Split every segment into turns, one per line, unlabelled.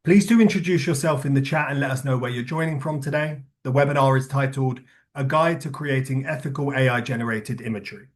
Please do introduce yourself in the chat and let us know where you're joining from today. The webinar is titled A Guide to Creating Ethical AI-Generated Imagery.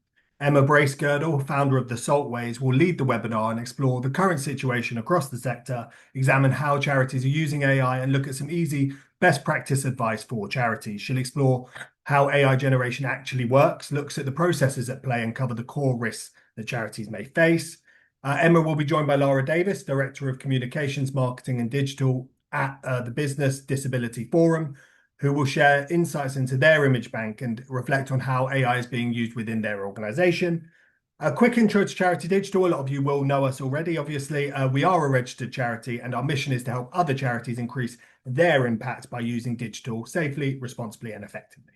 Emma Bracegirdle, founder of the Saltways, will lead the webinar and explore the current situation across the sector, examine how charities are using AI, and look at some easy best practice advice for charities. She'll explore how AI generation actually works, looks at the processes at play, and cover the core risks that charities may face. Emma will be joined by Lara Davis, Director of Communications, Marketing and Digital at the Business Disability Forum, who will share insights into their image bank and reflect on how AI is being used within their organization. A quick intro to Charity Digital. A lot of you will know us already, obviously. We are a registered charity, and our mission is to help other charities increase their impact by using digital safely, responsibly, and effectively.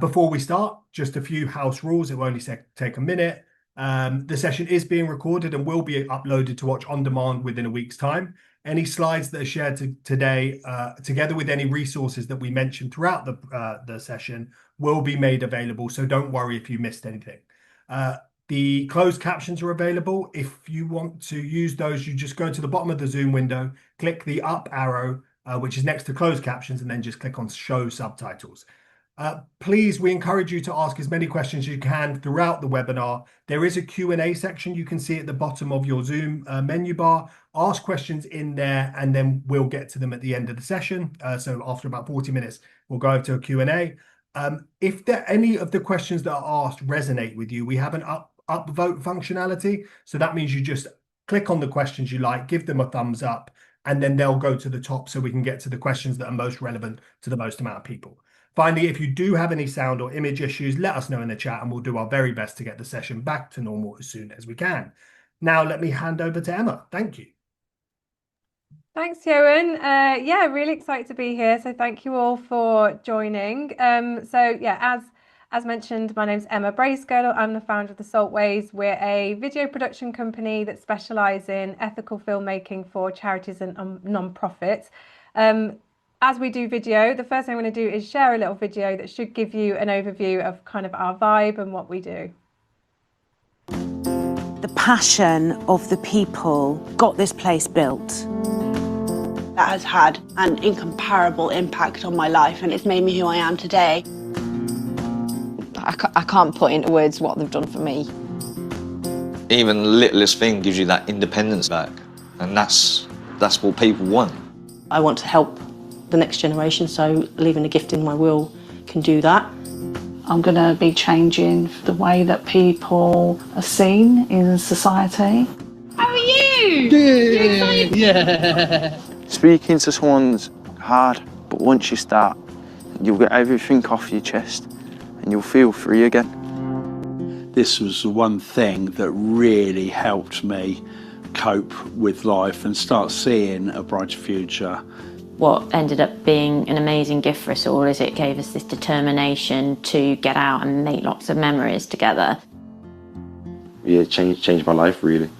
Before we start, just a few house rules. It will only take a minute. The session is being recorded and will be uploaded to watch on demand within a week's time. Any slides that are shared today, together with any resources that we mentioned throughout the session, will be made available. So don't worry if you missed anything. The closed captions are available. If you want to use those, you just go to the bottom of the Zoom window, click the up arrow, which is next to closed captions, and then just click on show subtitles. Please, we encourage you to ask as many questions as you can throughout the webinar. There is a Q&A section you can see at the bottom of your Zoom menu bar. Ask questions in there, and then we'll get to them at the end of the session. So after about 40 minutes, we'll go over to a Q&A. If any of the questions that are asked resonate with you, we have an upvote functionality. So that means you just click on the questions you like, give them a thumbs up, and then they'll go to the top so we can get to the questions that are most relevant to the most amount of people. Finally, if you do have any sound or image issues, let us know in the chat and we'll do our very best to get the session back to normal as soon as we can. Now, let me hand over to Emma. Thank you.
Thanks, Johan. Yeah, really excited to be here. So thank you all for joining. As mentioned, my name's Emma Bracegirdle. I'm the founder of the Saltways. We're a video production company that specialises in ethical filmmaking for charities and non-profits. As we do video, the first thing I'm going to do is share a little video that should give you an overview of kind of our vibe and what we do.
The passion of the people got this place built.
That has had an incomparable impact on my life, and it's made me who I am today.
I can't put into words what they've done for me.
Even the littlest thing gives you that independence back, and that's what people want.
I want to help the next generation, so leaving a gift in my will can do that.
I'm going to be changing the way that people are seen in society.
How are you?
Yeah. Speaking to someone's hard, but once you start, you'll get everything off your chest and you'll feel free again.
This was the one thing that really helped me cope with life and start seeing a brighter future.
What ended up being an amazing gift for us all is it gave us this determination to get out and make lots of memories together.
Yeah, it changed my life, really.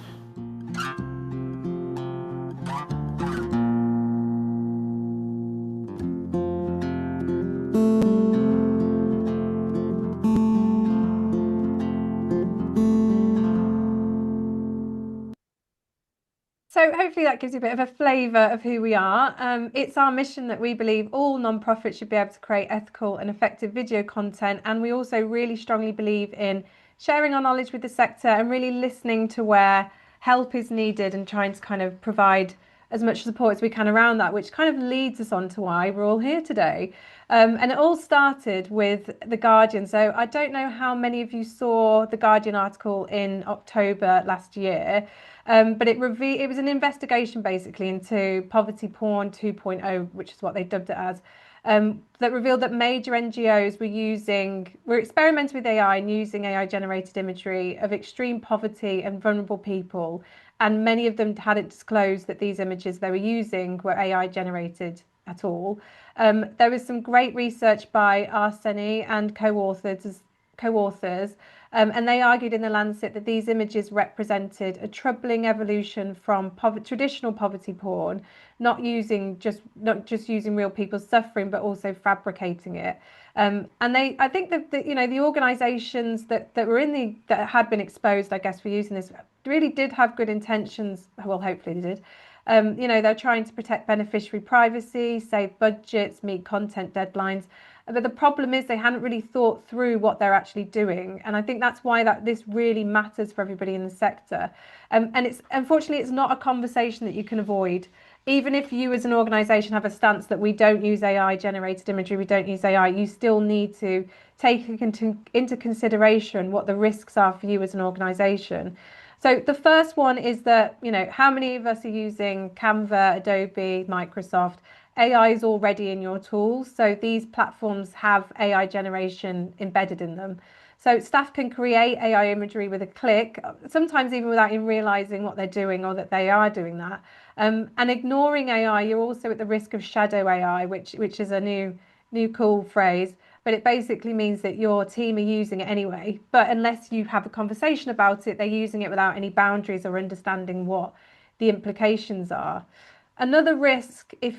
So hopefully that gives you a bit of a flavour of who we are. It's our mission that we believe all non-profits should be able to create ethical and effective video content. And we also really strongly believe in sharing our knowledge with the sector and really listening to where help is needed and trying to kind of provide as much support as we can around that, which kind of leads us on to why we're all here today. And it all started with The Guardian. So I don't know how many of you saw The Guardian article in October last year, but it was an investigation basically into poverty porn 2.0, which is what they dubbed it as, that revealed that major NGOs were experimenting with AI and using AI generated imagery of extreme poverty and vulnerable people. And many of them hadn't disclosed that these images they were using were AI generated at all. There was some great research by Arseni and co-authors, and they argued in the Lancet that these images represented a troubling evolution from traditional poverty porn, not just using real people suffering, but also fabricating it. And I think that the organisations that had been exposed, I guess, for using this really did have good intentions. Well, hopefully they did. They're trying to protect beneficiary privacy, save budgets, meet content deadlines. But the problem is they hadn't really thought through what they're actually doing. And I think that's why this really matters for everybody in the sector. And unfortunately, it's not a conversation that you can avoid. Even if you as an organisation have a stance that we don't use AI generated imagery, we don't use AI, you still need to take into consideration what the risks are for you as an organisation. So the first one is that, how many of us are using Canva, Adobe, Microsoft? AI is already in your tools. So these platforms have AI generation embedded in them. So staff can create AI imagery with a click, sometimes even without even realizing what they're doing or that they are doing that. And ignoring AI, you're also at the risk of shadow AI, which is a new cool phrase. But it basically means that your team are using it anyway. But unless you have a conversation about it, they're using it without any boundaries or understanding what the implications are. Another risk, is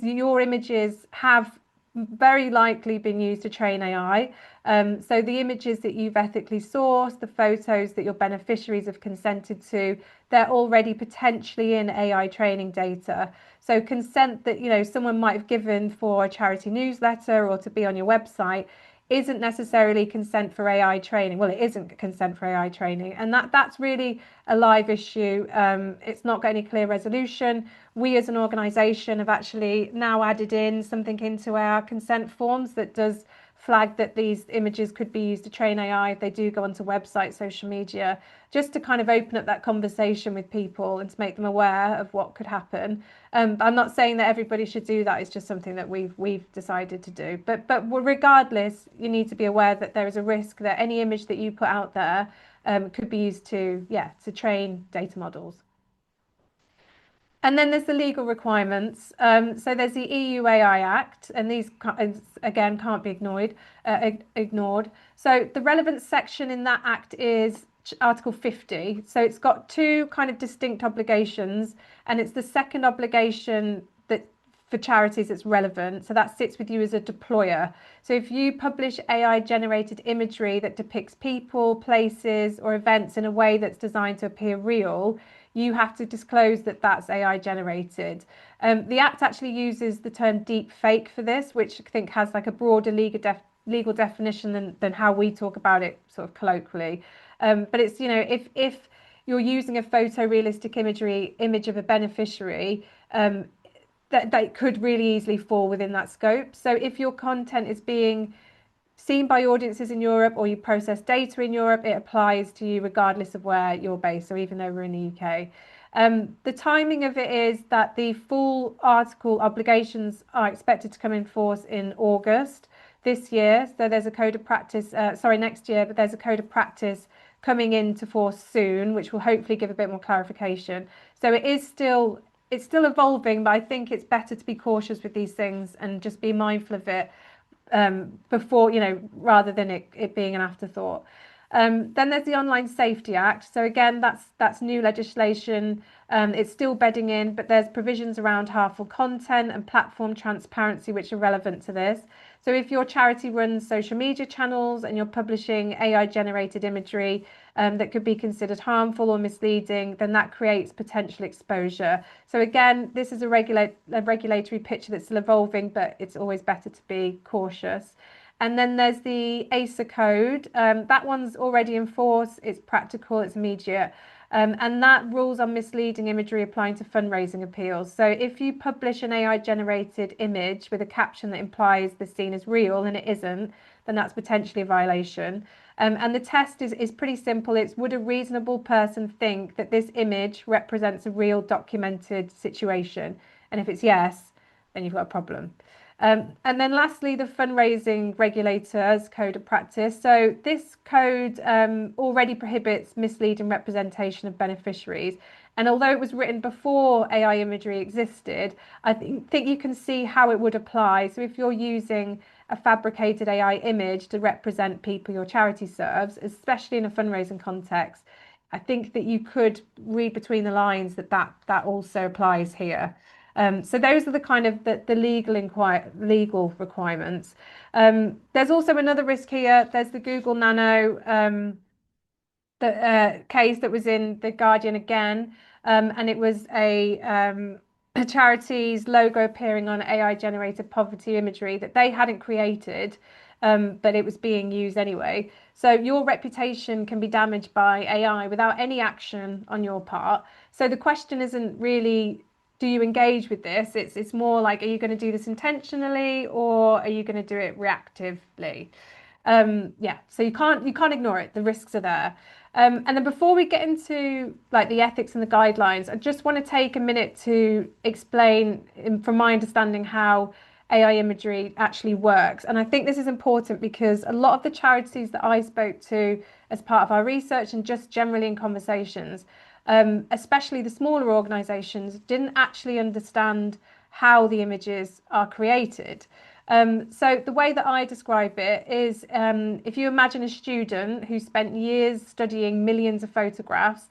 your images have very likely been used to train AI. So the images that you've ethically sourced, the photos that your beneficiaries have consented to, they're already potentially in AI training data. So consent that, someone might have given for a charity newsletter or to be on your website isn't necessarily consent for AI training. Well, it isn't consent for AI training. And that's really a live issue. It's not got any clear resolution. We as an organisation have actually now added in something into our consent forms that does flag that these images could be used to train AI if they do go onto websites, social media, just to kind of open up that conversation with people and to make them aware of what could happen. I'm not saying that everybody should do that. It's just something that we've decided to do. But regardless, you need to be aware that there is a risk that any image that you put out there could be used to train data models. And then there's the legal requirements. So there's the EU AI Act, and these, again, can't be ignored. So the relevant section in that act is Article 50. So it's got two kind of distinct obligations, and it's the second obligation that for charities that's relevant. So that sits with you as a deployer. So if you publish AI generated imagery that depicts people, places, or events in a way that's designed to appear real, you have to disclose that that's AI generated. The Act actually uses the term deep fake for this, which I think has like a broader legal definition than how we talk about it sort of colloquially. But it's, if you're using a photorealistic image of a beneficiary, that could really easily fall within that scope. So if your content is being seen by audiences in Europe or you process data in Europe, it applies to you regardless of where you're based, so even though we're in the UK. The timing of it is that the full article obligations are expected to come in force in August this year. So there's a code of practice, next year, but there's a code of practice coming into force soon, which will hopefully give a bit more clarification. So it's still evolving, but I think it's better to be cautious with these things and just be mindful of it before, rather than it being an afterthought. Then there's the Online Safety Act. So again, that's new legislation. It's still bedding in, but there's provisions around harmful content and platform transparency which are relevant to this. So if your charity runs social media channels and you're publishing AI generated imagery that could be considered harmful or misleading, then that creates potential exposure. So again, this is a regulatory picture that's still evolving, but it's always better to be cautious. And then there's the ASA code. That one's already in force. It's practical, it's immediate. And that rules on misleading imagery applying to fundraising appeals. So if you publish an AI generated image with a caption that implies the scene is real and it isn't, then that's potentially a violation. And the test is pretty simple. It's, would a reasonable person think that this image represents a real documented situation? And if it's yes, then you've got a problem. And then lastly, the fundraising regulators code of practice. So this code already prohibits misleading representation of beneficiaries. And although it was written before AI imagery existed, I think you can see how it would apply. So if you're using a fabricated AI image to represent people your charity serves, especially in a fundraising context, I think that you could read between the lines that also applies here. So those are the kind of the legal requirements. There's also another risk here. There's the Google Nano case that was in The Guardian again. and it was a charity's logo appearing on AI generated poverty imagery that they hadn't created, but it was being used anyway. So your reputation can be damaged by AI without any action on your part. So the question isn't really, do you engage with this? It's more like, are you going to do this intentionally, or are you going to do it reactively? Yeah, so you can't ignore it. The risks are there. And then before we get into like the ethics and the guidelines, I just want to take a minute to explain, from my understanding, how AI imagery actually works. And I think this is important because a lot of the charities that I spoke to as part of our research and just generally in conversations, especially the smaller organisations, didn't actually understand how the images are created. So the way that I describe it is, if you imagine a student who spent years studying millions of photographs,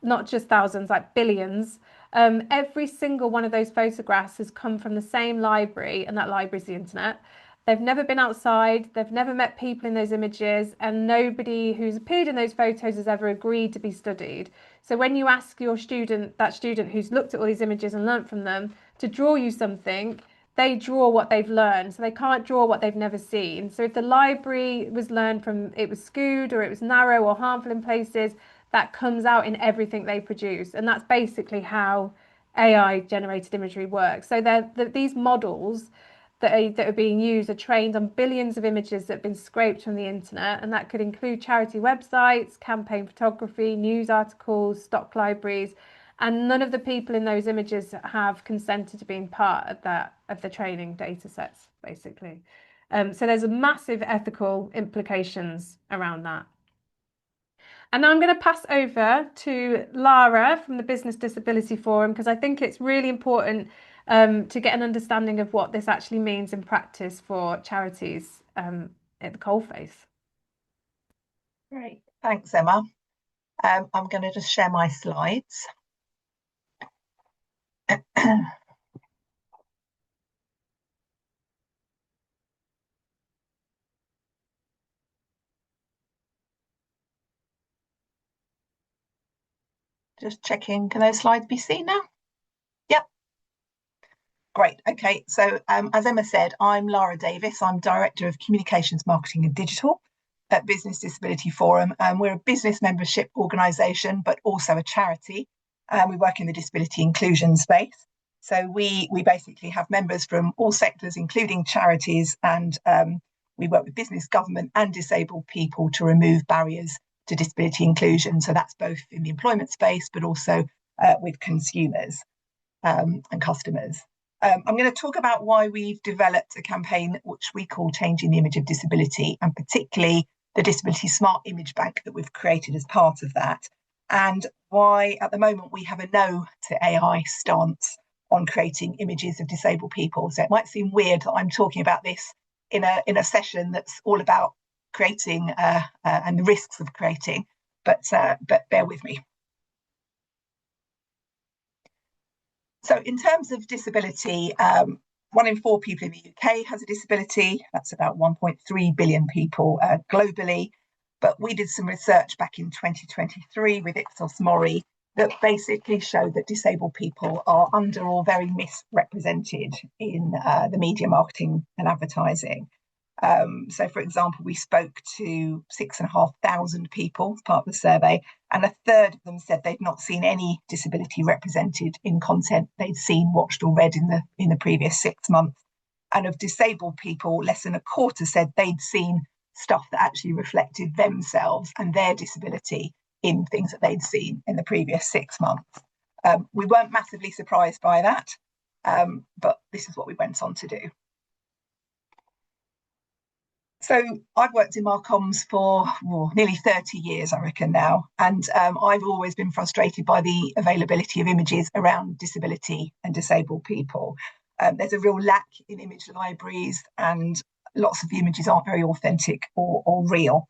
not just thousands, like billions, every single one of those photographs has come from the same library, and that library is the internet. They've never been outside, they've never met people in those images, and nobody who's appeared in those photos has ever agreed to be studied. So when you ask your student, that student who's looked at all these images and learnt from them, to draw you something, they draw what they've learned, so they can't draw what they've never seen. So if the library was learned from, it was skewed or it was narrow or harmful in places, that comes out in everything they produce. And that's basically how AI generated imagery works. So these models that are being used are trained on billions of images that have been scraped from the internet, and that could include charity websites, campaign photography, news articles, stock libraries, and none of the people in those images have consented to being part of the training data sets, basically. So there's a massive ethical implications around that. And now I'm going to pass over to Lara from the Business Disability Forum, because I think it's really important to get an understanding of what this actually means in practice for charities at the coalface.
Great, thanks, Emma. I'm going to just share my slides. Just checking, can those slides be seen now? Yep. Great, okay, so as Emma said, I'm Lara Davis. I'm Director of Communications, Marketing and Digital at Business Disability Forum. We're a business membership organisation, but also a charity. We work in the disability inclusion space. So we basically have members from all sectors, including charities, and we work with business, government and disabled people to remove barriers to disability inclusion. So that's both in the employment space, but also with consumers and customers. I'm going to talk about why we've developed a campaign which we call Changing the Image of Disability, and particularly the Disability Smart Image Bank that we've created as part of that, and why at the moment we have a no to AI stance on creating images of disabled people. So it might seem weird that I'm talking about this in a session that's all about creating and the risks of creating, but bear with me. So in terms of disability, 1 in 4 people in the UK has a disability. That's about 1.3 billion people globally. But we did some research back in 2023 with Ipsos Mori that basically showed that disabled people are under or very misrepresented in the media, marketing and advertising. So, for example, we spoke to 6,500 people as part of the survey, and a third of them said they'd not seen any disability represented in content they'd seen, watched or read in the previous 6 months. And of disabled people, less than a quarter said they'd seen stuff that actually reflected themselves and their disability in things that they'd seen in the previous 6 months. We weren't massively surprised by that, but this is what we went on to do. So I've worked in Marcoms for nearly 30 years, I reckon now, and I've always been frustrated by the availability of images around disability and disabled people. There's a real lack in image libraries, and lots of the images aren't very authentic or real.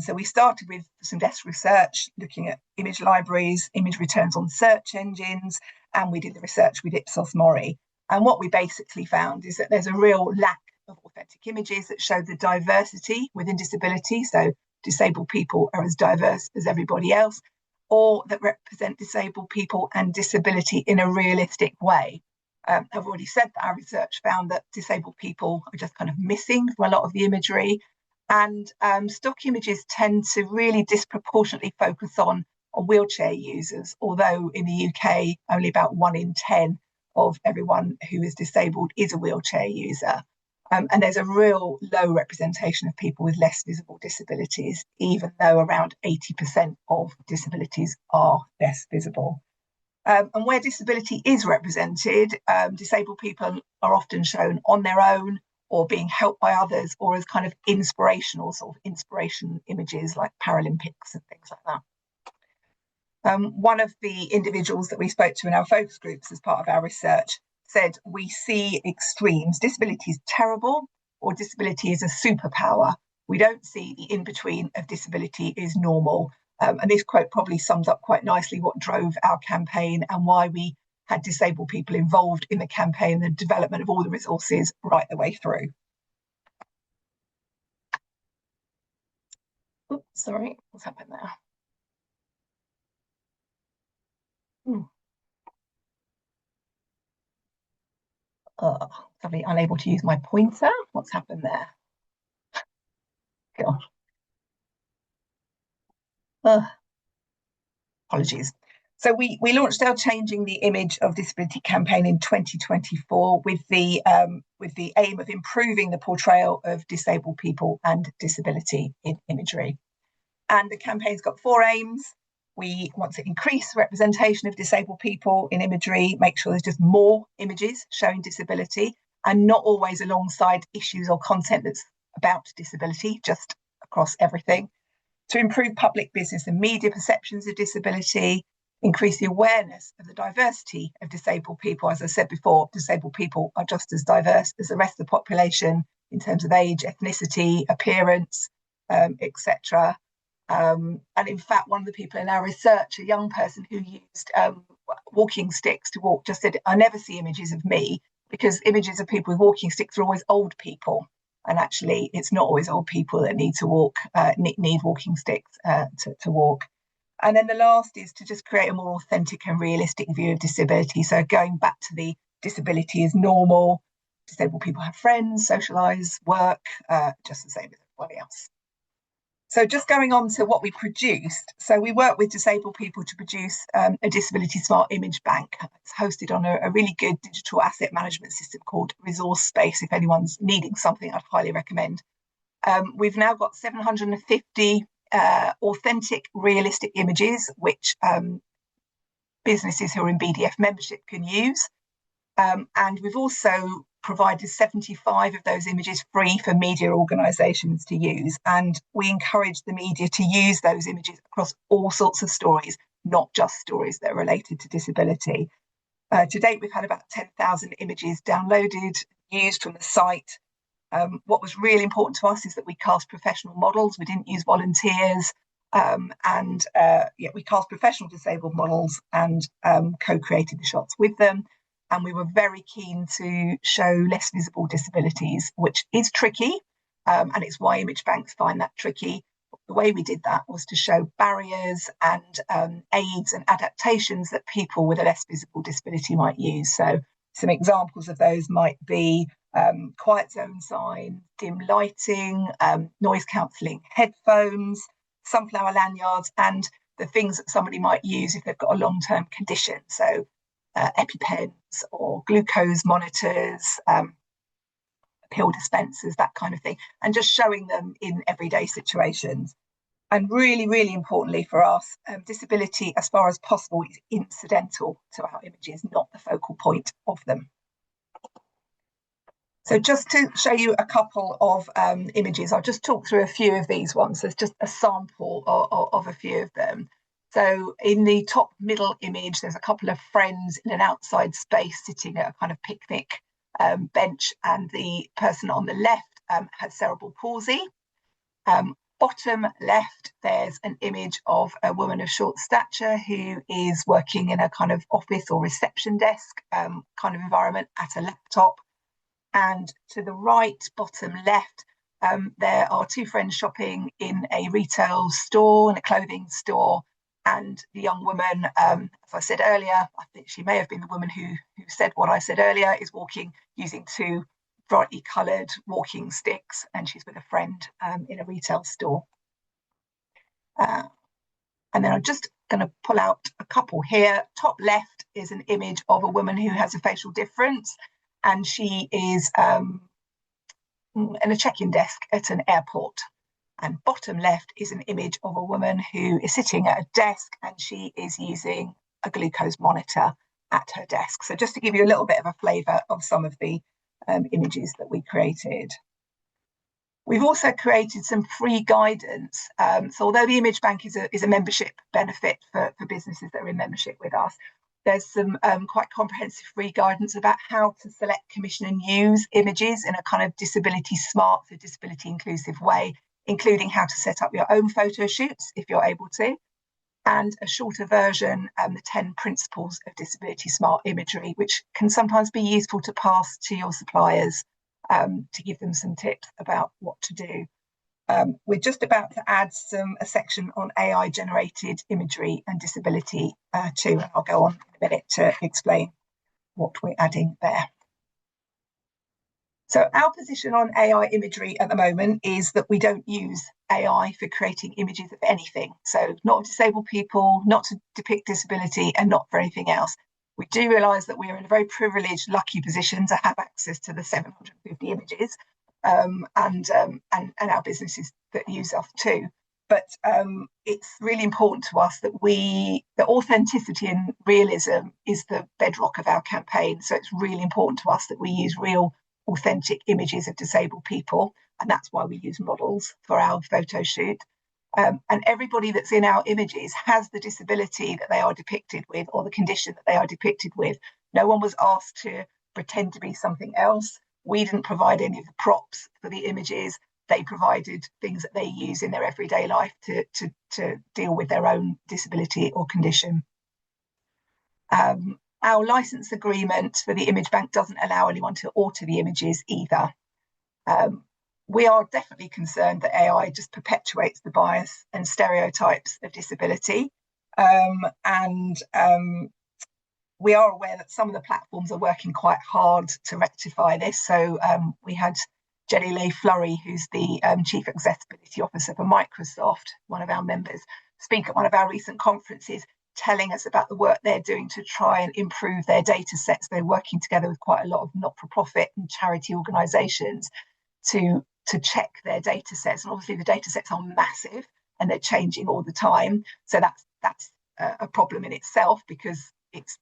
So we started with some desk research, looking at image libraries, image returns on search engines, and we did the research with Ipsos Mori. And what we basically found is that there's a real lack of authentic images that show the diversity within disability. So disabled people are as diverse as everybody else. or that represent disabled people and disability in a realistic way. I've already said that our research found that disabled people are just kind of missing from a lot of the imagery, and stock images tend to really disproportionately focus on wheelchair users, although in the UK only about 1 in 10 of everyone who is disabled is a wheelchair user. And there's a real low representation of people with less visible disabilities, even though around 80% of disabilities are less visible. And where disability is represented, disabled people are often shown on their own or being helped by others, or as kind of inspirational sort of inspiration images like Paralympics and things like that. One of the individuals that we spoke to in our focus groups as part of our research said, we see extremes. Disability is terrible, or disability is a superpower. We don't see the in-between of disability is normal. And this quote probably sums up quite nicely what drove our campaign and why we had disabled people involved in the campaign, the development of all the resources right the way through. Oops, sorry, what's happened there? Suddenly unable to use my pointer. What's happened there? Gosh. Apologies. So we launched our Changing the Image of Disability campaign in 2024 with the aim of improving the portrayal of disabled people and disability in imagery. And the campaign's got 4 aims. We want to increase representation of disabled people in imagery, make sure there's just more images showing disability and not always alongside issues or content that's about disability, just across everything. To improve public business and media perceptions of disability, increase the awareness of the diversity of disabled people. As I said before, disabled people are just as diverse as the rest of the population in terms of age, ethnicity, appearance, etc. And in fact, one of the people in our research, a young person who used walking sticks to walk, just said, I never see images of me because images of people with walking sticks are always old people. And actually, it's not always old people that need to walk, need walking sticks to walk. And then the last is to just create a more authentic and realistic view of disability. So going back to the disability is normal. Disabled people have friends, socialise, work, just the same as everybody else. So just going on to what we produced. So we work with disabled people to produce a disability smart image bank. It's hosted on a really good digital asset management system called Resource Space. If anyone's needing something, I'd highly recommend. We've now got 750 authentic, realistic images, which businesses who are in BDF membership can use. And we've also provided 75 of those images free for media organisations to use. And we encourage the media to use those images across all sorts of stories, not just stories that are related to disability. To date, we've had about 10,000 images downloaded, used from the site. What was really important to us is that we cast professional models. We didn't use volunteers. We cast professional disabled models and co-created the shots with them. And we were very keen to show less visible disabilities, which is tricky. And it's why image banks find that tricky. The way we did that was to show barriers and aids and adaptations that people with a less visible disability might use. So some examples of those might be quiet zone signs, dim lighting, noise cancelling headphones, sunflower lanyards, and the things that somebody might use if they've got a long-term condition. So EpiPens or glucose monitors, pill dispensers, that kind of thing, and just showing them in everyday situations. And really, really importantly for us, disability, as far as possible, is incidental to our images, not the focal point of them. So just to show you a couple of images, I'll just talk through a few of these ones. There's just a sample of a few of them. So in the top middle image, there's a couple of friends in an outside space sitting at a kind of picnic bench, and the person on the left has cerebral palsy. Bottom left, there's an image of a woman of short stature who is working in a kind of office or reception desk kind of environment at a laptop. And to the right, bottom left, there are 2 friends shopping in a retail store, in a clothing store, And the young woman, as I said earlier, I think she may have been the woman who said what I said earlier, is walking using two brightly coloured walking sticks, and she's with a friend in a retail store. And then I'm just going to pull out a couple here. Top left is an image of a woman who has a facial difference, and she is in a check-in desk at an airport. And bottom left is an image of a woman who is sitting at a desk, and she is using a glucose monitor at her desk. So just to give you a little bit of a flavour of some of the images that we created. We've also created some free guidance. So although the image bank is a membership benefit for businesses that are in membership with us, there's some quite comprehensive free guidance about how to select, commission and use images in a kind of disability smart, so disability inclusive way, including how to set up your own photo shoots if you're able to, and a shorter version, the 10 principles of disability smart imagery, which can sometimes be useful to pass to your suppliers to give them some tips about what to do. We're just about to add a section on AI generated imagery and disability too, and I'll go on in a minute to explain what we're adding there. So our position on AI imagery at the moment is that we don't use AI for creating images of anything. So not of disabled people, not to depict disability, and not for anything else. We do realise that we are in a very privileged, lucky position to have access to the 750 images and our businesses that use us too. But it's really important to us that the authenticity and realism is the bedrock of our campaign. So it's really important to us that we use real, authentic images of disabled people, and that's why we use models for our photo shoot. And everybody that's in our images has the disability that they are depicted with, or the condition that they are depicted with. No one was asked to pretend to be something else. We didn't provide any of the props for the images. They provided things that they use in their everyday life to deal with their own disability or condition. Our license agreement for the image bank doesn't allow anyone to alter the images either. We are definitely concerned that AI just perpetuates the bias and stereotypes of disability. We are aware that some of the platforms are working quite hard to rectify this. So we had Jenny Leigh Flurry, who's the Chief Accessibility Officer for Microsoft, one of our members, speak at one of our recent conferences, telling us about the work they're doing to try and improve their data sets. They're working together with quite a lot of not-for-profit and charity organisations to check their data sets. And obviously the data sets are massive and they're changing all the time. So that's a problem in itself, because it's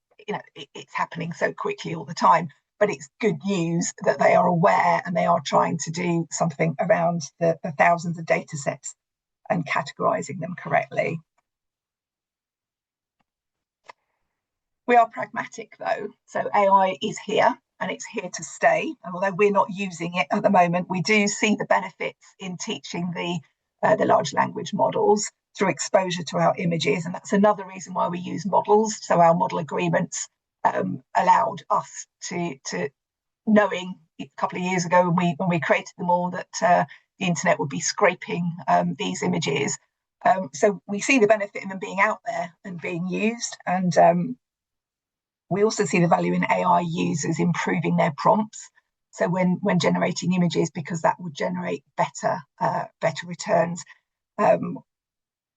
happening so quickly all the time. But it's good news that they are aware and they are trying to do something around the thousands of data sets and categorising them correctly. We are pragmatic though, so AI is here and it's here to stay. And although we're not using it at the moment, we do see the benefits in teaching the large language models through exposure to our images. And that's another reason why we use models. So our model agreements allowed us to knowing a couple of years ago when we created them all that the internet would be scraping these images. So we see the benefit in them being out there and being used. And we also see the value in AI users improving their prompts. So when generating images, because that would generate better returns.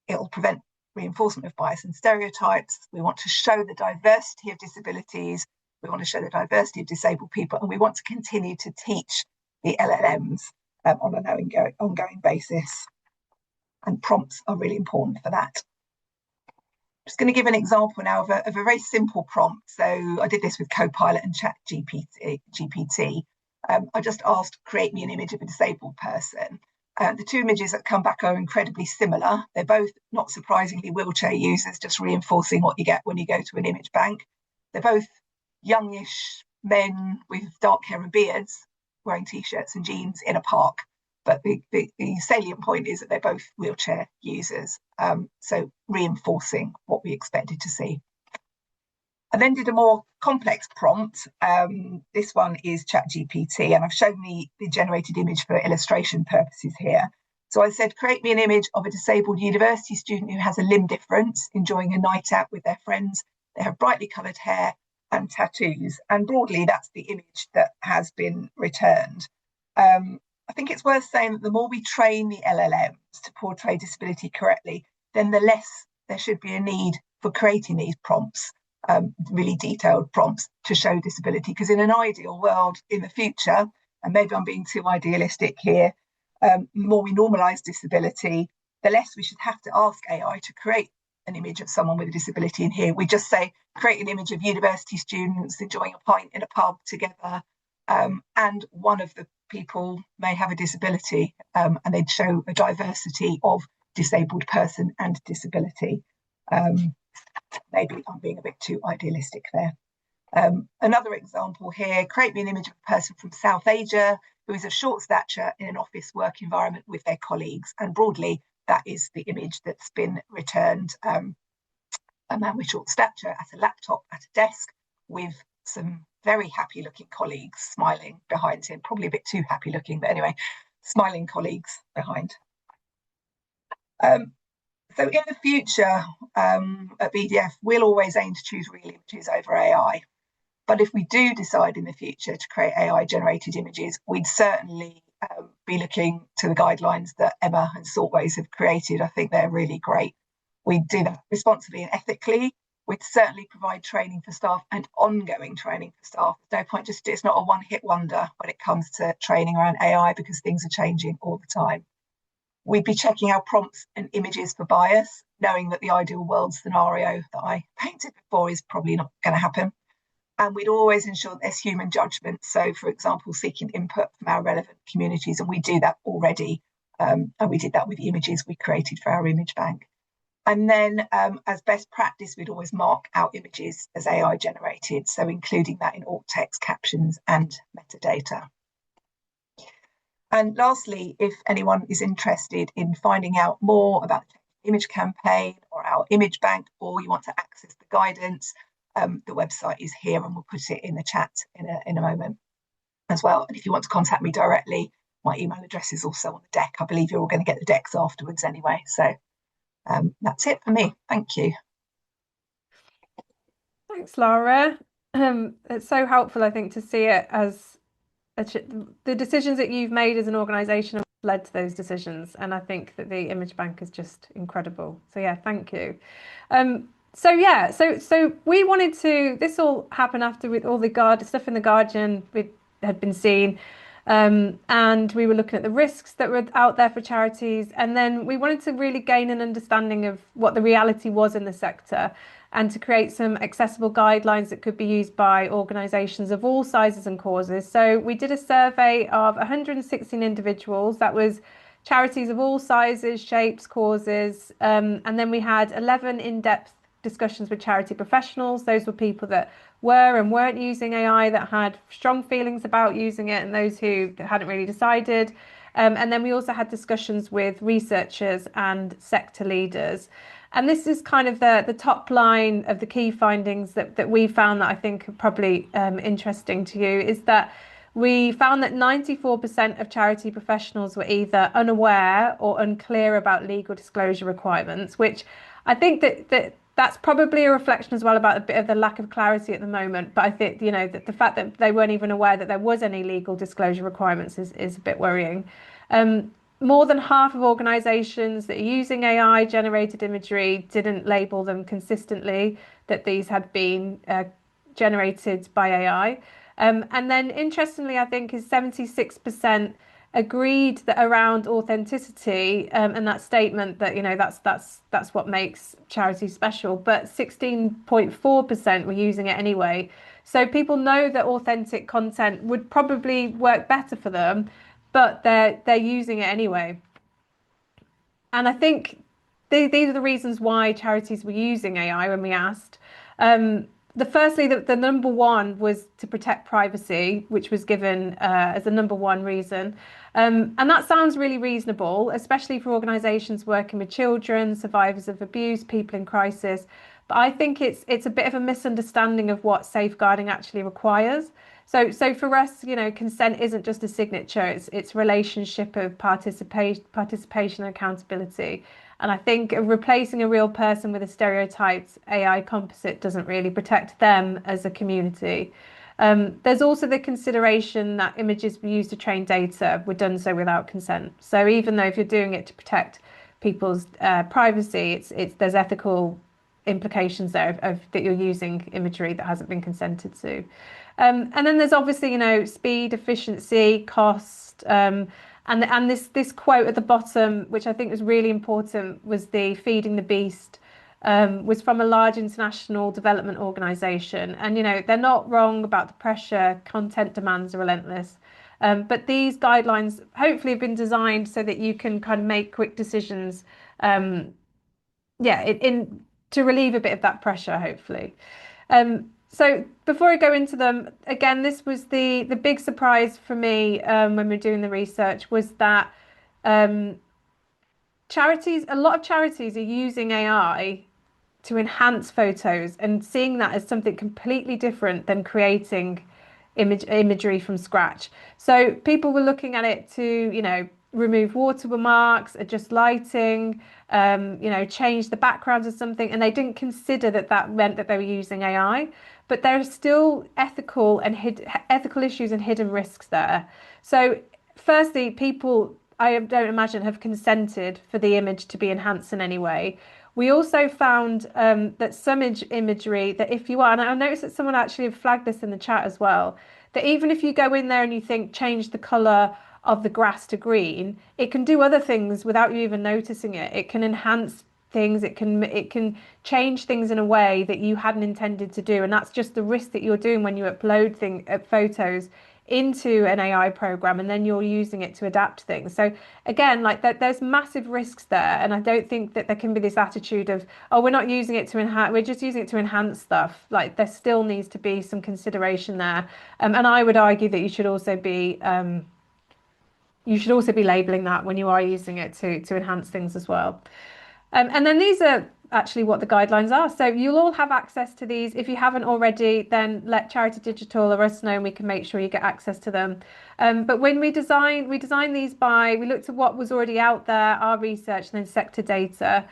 It'll prevent reinforcement of bias and stereotypes. We want to show the diversity of disabilities. We want to show the diversity of disabled people, and we want to continue to teach the LLMs on an ongoing basis. And prompts are really important for that. Just going to give an example now of a very simple prompt. So I did this with Copilot and ChatGPT. I just asked, create me an image of a disabled person. The two images that come back are incredibly similar. They're both, not surprisingly, wheelchair users, just reinforcing what you get when you go to an image bank. They're both youngish men with dark hair and beards wearing T-shirts and jeans in a park. But the salient point is that they're both wheelchair users, so reinforcing what we expected to see. I then did a more complex prompt. This one is ChatGPT, and I've shown the generated image for illustration purposes here. So I said, create me an image of a disabled university student who has a limb difference, enjoying a night out with their friends. They have brightly coloured hair and tattoos. And broadly, that's the image that has been returned. I think it's worth saying that the more we train the LLMs to portray disability correctly, then the less there should be a need for creating these prompts, really detailed prompts to show disability. Because in an ideal world in the future, and maybe I'm being too idealistic here, the more we normalise disability, the less we should have to ask AI to create an image of someone with a disability in here. We just say, create an image of university students enjoying a pint in a pub together, and one of the people may have a disability, and they'd show a diversity of disabled person and disability. Maybe I'm being a bit too idealistic there. Another example here, create me an image of a person from South Asia who is of short stature in an office work environment with their colleagues. And broadly, that is the image that's been returned. A man with short stature at a laptop at a desk with some very happy looking colleagues smiling behind him, probably a bit too happy looking, but anyway, smiling colleagues behind. So in the future at BDF, we'll always aim to choose real images over AI. But if we do decide in the future to create AI generated images, we'd certainly be looking to the guidelines that Emma and Saltways have created. I think they're really great. We do that responsibly and ethically. We'd certainly provide training for staff and ongoing training for staff. There's no point, it's not a one-hit wonder when it comes to training around AI because things are changing all the time. We'd be checking our prompts and images for bias, knowing that the ideal world scenario that I painted before is probably not going to happen. And we'd always ensure that there's human judgment. So, for example, seeking input from our relevant communities, and we do that already. And we did that with the images we created for our image bank. And then as best practice, we'd always mark our images as AI generated. So including that in alt text, captions and metadata. And lastly, if anyone is interested in finding out more about the image campaign or our image bank, or you want to access the guidance, the website is here and we'll put it in the chat in a moment as well. And if you want to contact me directly, my email address is also on the deck. I believe you're all going to get the decks afterwards anyway. So that's it for me. Thank you.
Thanks, Lara. It's so helpful, I think, to see it as the decisions that you've made as an organisation have led to those decisions. And I think that the image bank is just incredible. So yeah, thank you. So we wanted to, this all happened after with all the stuff in the Guardian had been seen. And we were looking at the risks that were out there for charities. And then we wanted to really gain an understanding of what the reality was in the sector and to create some accessible guidelines that could be used by organisations of all sizes and causes. So we did a survey of 116 individuals. That was charities of all sizes, shapes, causes. And then we had 11 in-depth discussions with charity professionals. Those were people that were and weren't using AI, that had strong feelings about using it, and those who hadn't really decided. And then we also had discussions with researchers and sector leaders. And this is kind of the top line of the key findings that we found that I think are probably interesting to you, is that we found that 94% of charity professionals were either unaware or unclear about legal disclosure requirements, which I think that's probably a reflection as well about a bit of the lack of clarity at the moment. But I think, that the fact that they weren't even aware that there was any legal disclosure requirements is a bit worrying. More than half of organisations that are using AI generated imagery didn't label them consistently that these had been generated by AI. And then interestingly, I think is 76% agreed that around authenticity and that statement that that's what makes charities special, but 16.4% were using it anyway. So people know that authentic content would probably work better for them, but they're using it anyway. And I think these are the reasons why charities were using AI when we asked. Firstly, the number one was to protect privacy, which was given as the number one reason. And that sounds really reasonable, especially for organisations working with children, survivors of abuse, people in crisis. But I think it's a bit of a misunderstanding of what safeguarding actually requires. So for us, consent isn't just a signature, it's relationship of participation and accountability. And I think replacing a real person with a stereotyped AI composite doesn't really protect them as a community. There's also the consideration that images we use to train data were done so without consent. So even though if you're doing it to protect people's privacy, there's ethical implications there of that you're using imagery that hasn't been consented to. And then there's obviously, speed, efficiency, cost, and this quote at the bottom, which I think was really important, was the feeding the beast, was from a large international development organization. And, they're not wrong about the pressure. Content demands are relentless. But these guidelines hopefully have been designed so that you can kind of make quick decisions, to relieve a bit of that pressure, hopefully. So before I go into them, again, this was the big surprise for me when we were doing the research, was that a lot of charities are using AI to enhance photos and seeing that as something completely different than creating imagery from scratch. So people were looking at it to, remove watermarks, adjust lighting, change the backgrounds of something, and they didn't consider that meant that they were using AI. But there are still ethical issues and hidden risks there. So firstly, people, I don't imagine, have consented for the image to be enhanced in any way. We also found that some imagery, that if you are, and I noticed that someone actually flagged this in the chat as well, that even if you go in there and you think change the colour of the grass to green, it can do other things without you even noticing it. It can enhance things, it can change things in a way that you hadn't intended to do, and that's just the risk that you're doing when you upload photos into an AI program and then you're using it to adapt things. So again, there's massive risks there, and I don't think that there can be this attitude of, oh, we're not using it to enhance, we're just using it to enhance stuff. There still needs to be some consideration there, and I would argue that you should also be labeling that when you are using it to enhance things as well. And then these are actually what the guidelines are. So you'll all have access to these. If you haven't already, then let Charity Digital or us know and we can make sure you get access to them. But when we designed these we looked at what was already out there, our research, and then sector data.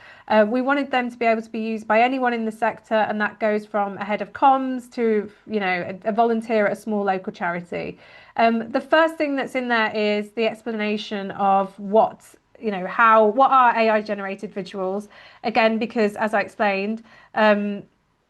We wanted them to be able to be used by anyone in the sector, and that goes from a head of comms to, a volunteer at a small local charity. The first thing that's in there is the explanation of what are AI generated visuals, again, because as I explained, there's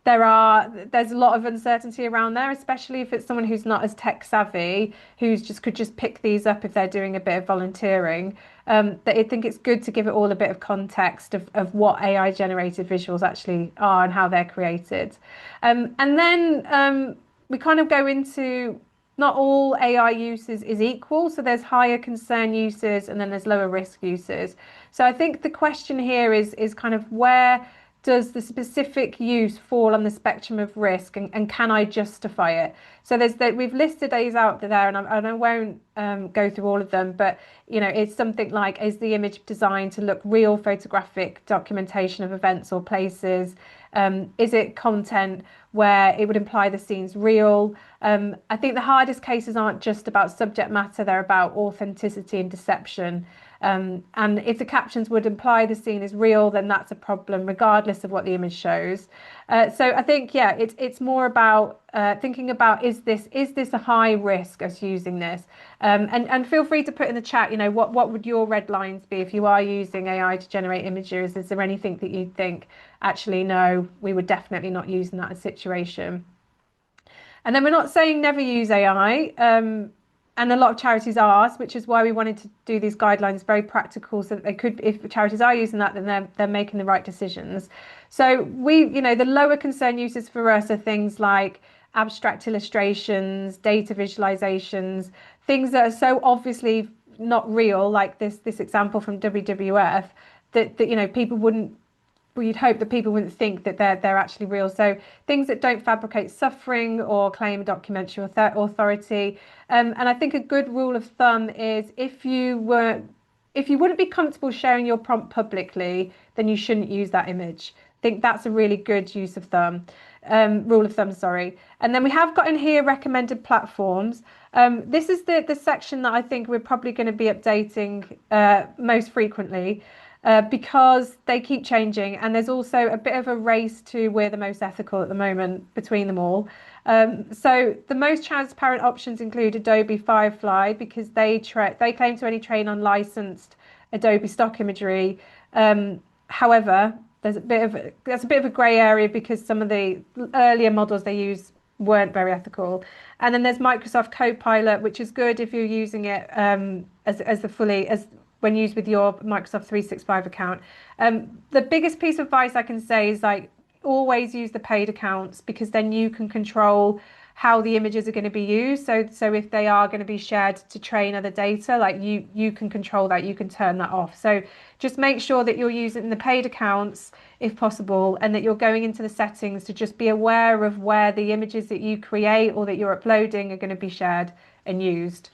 a lot of uncertainty around there, especially if it's someone who's not as tech savvy, could just pick these up if they're doing a bit of volunteering. That I think it's good to give it all a bit of context of what AI generated visuals actually are and how they're created. And then we kind of go into, not all AI uses is equal. So there's higher concern uses and then there's lower risk uses. So I think the question here is kind of, where does the specific use fall on the spectrum of risk, and can I justify it? So we've listed these out there, and I won't go through all of them, but it's something like, is the image designed to look real photographic documentation of events or places? Is it content where it would imply the scene's real? I think the hardest cases aren't just about subject matter, they're about authenticity and deception. And if the captions would imply the scene is real, then that's a problem, regardless of what the image shows. So I think, it's more about thinking about, is this a high risk of using this? And feel free to put in the chat, what would your red lines be if you are using AI to generate images? Is there anything that you think, actually, no, we would definitely not use in that situation? And then we're not saying never use AI. And a lot of charities are, which is why we wanted to do these guidelines very practical, so that they could, if charities are using that, then they're making the right decisions. So the lower concern uses for us are things like abstract illustrations, data visualizations, things that are so obviously not real, like this example from WWF, that people wouldn't. You'd hope that people wouldn't think that they're actually real. So things that don't fabricate suffering or claim documentary authority. And I think a good rule of thumb is, if you wouldn't be comfortable sharing your prompt publicly, then you shouldn't use that image. I think that's a really good use of thumb. rule of thumb, sorry. And then we have got in here recommended platforms. This is the section that I think we're probably going to be updating most frequently because they keep changing, and there's also a bit of a race to we're the most ethical at the moment between them all. So the most transparent options include Adobe Firefly because they claim to only train on licensed Adobe stock imagery. However, there's a bit of a grey area because some of the earlier models they use weren't very ethical. And then there's Microsoft Copilot, which is good if you're using it as when used with your Microsoft 365 account. The biggest piece of advice I can say is like always use the paid accounts because then you can control how the images are going to be used. So if they are going to be shared to train other data, like you can control that, you can turn that off. So just make sure that you're using the paid accounts if possible, and that you're going into the settings to just be aware of where the images that you create or that you're uploading are going to be shared and used.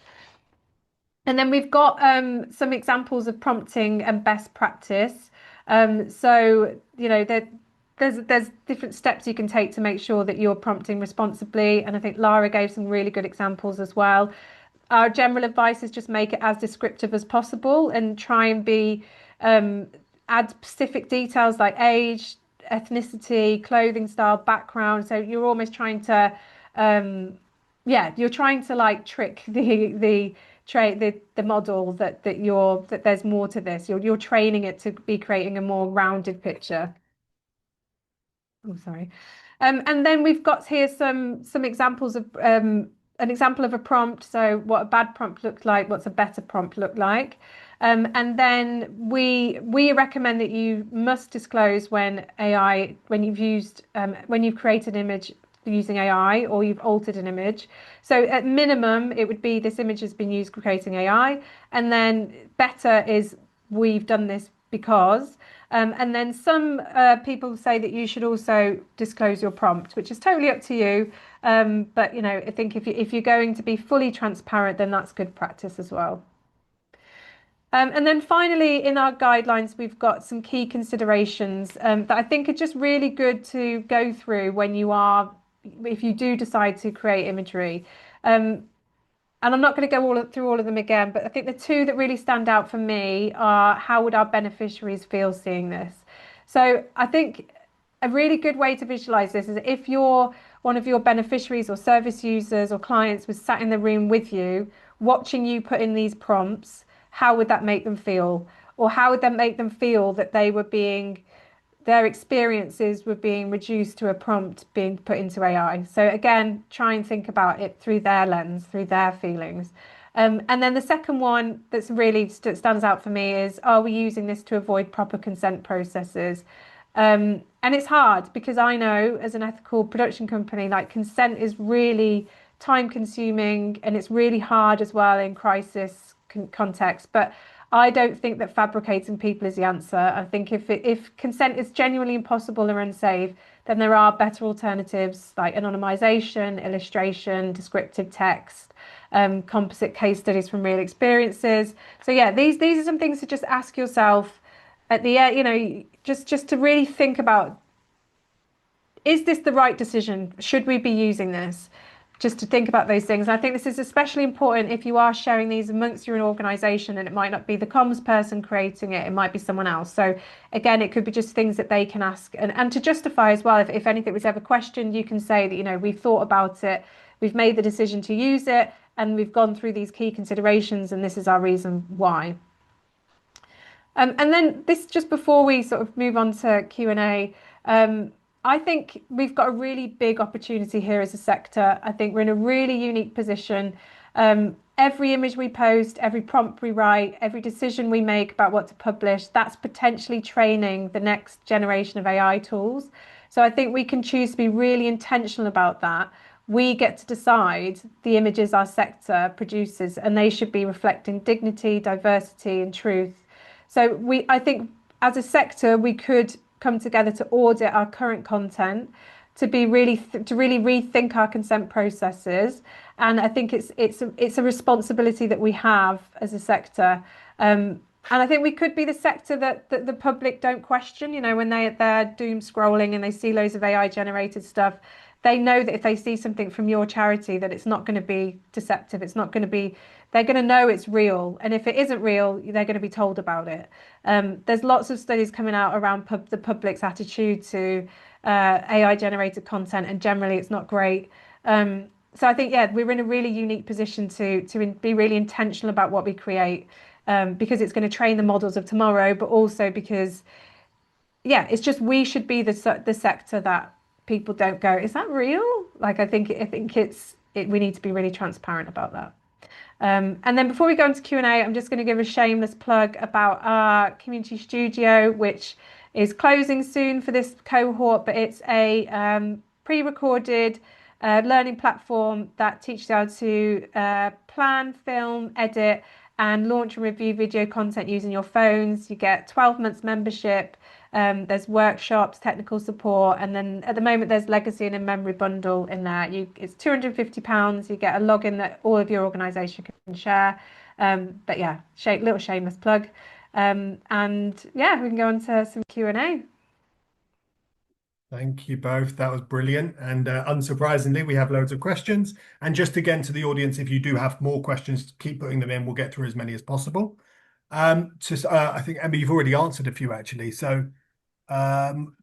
And then we've got some examples of prompting and best practice. So, you know, there's different steps you can take to make sure that you're prompting responsibly. And I think Lara gave some really good examples as well. Our general advice is just make it as descriptive as possible and try and be add specific details like age, ethnicity, clothing style, background. So you're almost trying to, you're trying to like trick the model that there's more to this. You're training it to be creating a more rounded picture. Oh, sorry. And then we've got here some examples of an example of a prompt. So what a bad prompt looked like, what's a better prompt look like. And then we recommend that you must disclose when you've created an image using AI or you've altered an image. So at minimum, it would be this image has been used for creating AI. And then better is we've done this because. And then some people say that you should also disclose your prompt, which is totally up to you. But, you know, I think if you're going to be fully transparent, then that's good practice as well. And then finally, in our guidelines, we've got some key considerations that I think are just really good to go through if you do decide to create imagery. And I'm not going to go through all of them again, but I think the two that really stand out for me are how would our beneficiaries feel seeing this? So I think a really good way to visualize this is if one of your beneficiaries or service users or clients was sat in the room with you, watching you put in these prompts, how would that make them feel? Or how would that make them feel that their experiences were being reduced to a prompt being put into AI? So again, try and think about it through their lens, through their feelings. And then the second one that's really stands out for me is, are we using this to avoid proper consent processes? And it's hard because I know as an ethical production company, like consent is really time consuming and it's really hard as well in crisis context. But I don't think that fabricating people is the answer. I think if consent is genuinely impossible or unsafe, then there are better alternatives like anonymization, illustration, descriptive text, composite case studies from real experiences. So yeah, these are some things to just ask yourself at the end, you know, just to really think about, is this the right decision? Should we be using this? Just to think about those things. And I think this is especially important if you are sharing these amongst your organization and it might not be the comms person creating it, it might be someone else. So again, it could be just things that they can ask and to justify as well. If anything was ever questioned, you can say that, you know, we've thought about it, we've made the decision to use it, and we've gone through these key considerations, and this is our reason why. And then this, just before we sort of move on to Q&A, I think we've got a really big opportunity here as a sector. I think we're in a really unique position. Every image we post, every prompt we write, every decision we make about what to publish, that's potentially training the next generation of AI tools. So I think we can choose to be really intentional about that. We get to decide the images our sector produces, and they should be reflecting dignity, diversity, and truth. So I think as a sector, we could come together to audit our current content, to really rethink our consent processes, and I think it's a responsibility that we have as a sector. And I think we could be the sector that the public don't question, you know, when they're doom scrolling and they see loads of AI generated stuff, they know that if they see something from your charity, that it's not going to be deceptive. It's not going to be, they're going to know it's real. And if it isn't real, they're going to be told about it. There's lots of studies coming out around the public's attitude to AI generated content, and generally it's not great. So I think, yeah, we're in a really unique position to be really intentional about what we create. Because it's going to train the models of tomorrow, but also because, yeah, it's just we should be the sector that people don't go, is that real? Like, I think we need to be really transparent about that. And then before we go into Q&A, I'm just going to give a shameless plug about our community studio, which is closing soon for this cohort, but it's a pre-recorded learning platform that teaches you how to plan, film, edit, and launch and review video content using your phones. You get 12 months membership. There's workshops, technical support, and then at the moment there's legacy and a memory bundle in there. It's £250. You get a login that all of your organisation can share. But yeah, little shameless plug. And yeah, we can go on to some Q&A.
Thank you both. That was brilliant. And unsurprisingly, we have loads of questions. And just again to the audience, if you do have more questions, keep putting them in. We'll get through as many as possible. I think, Emma, you've already answered a few actually. So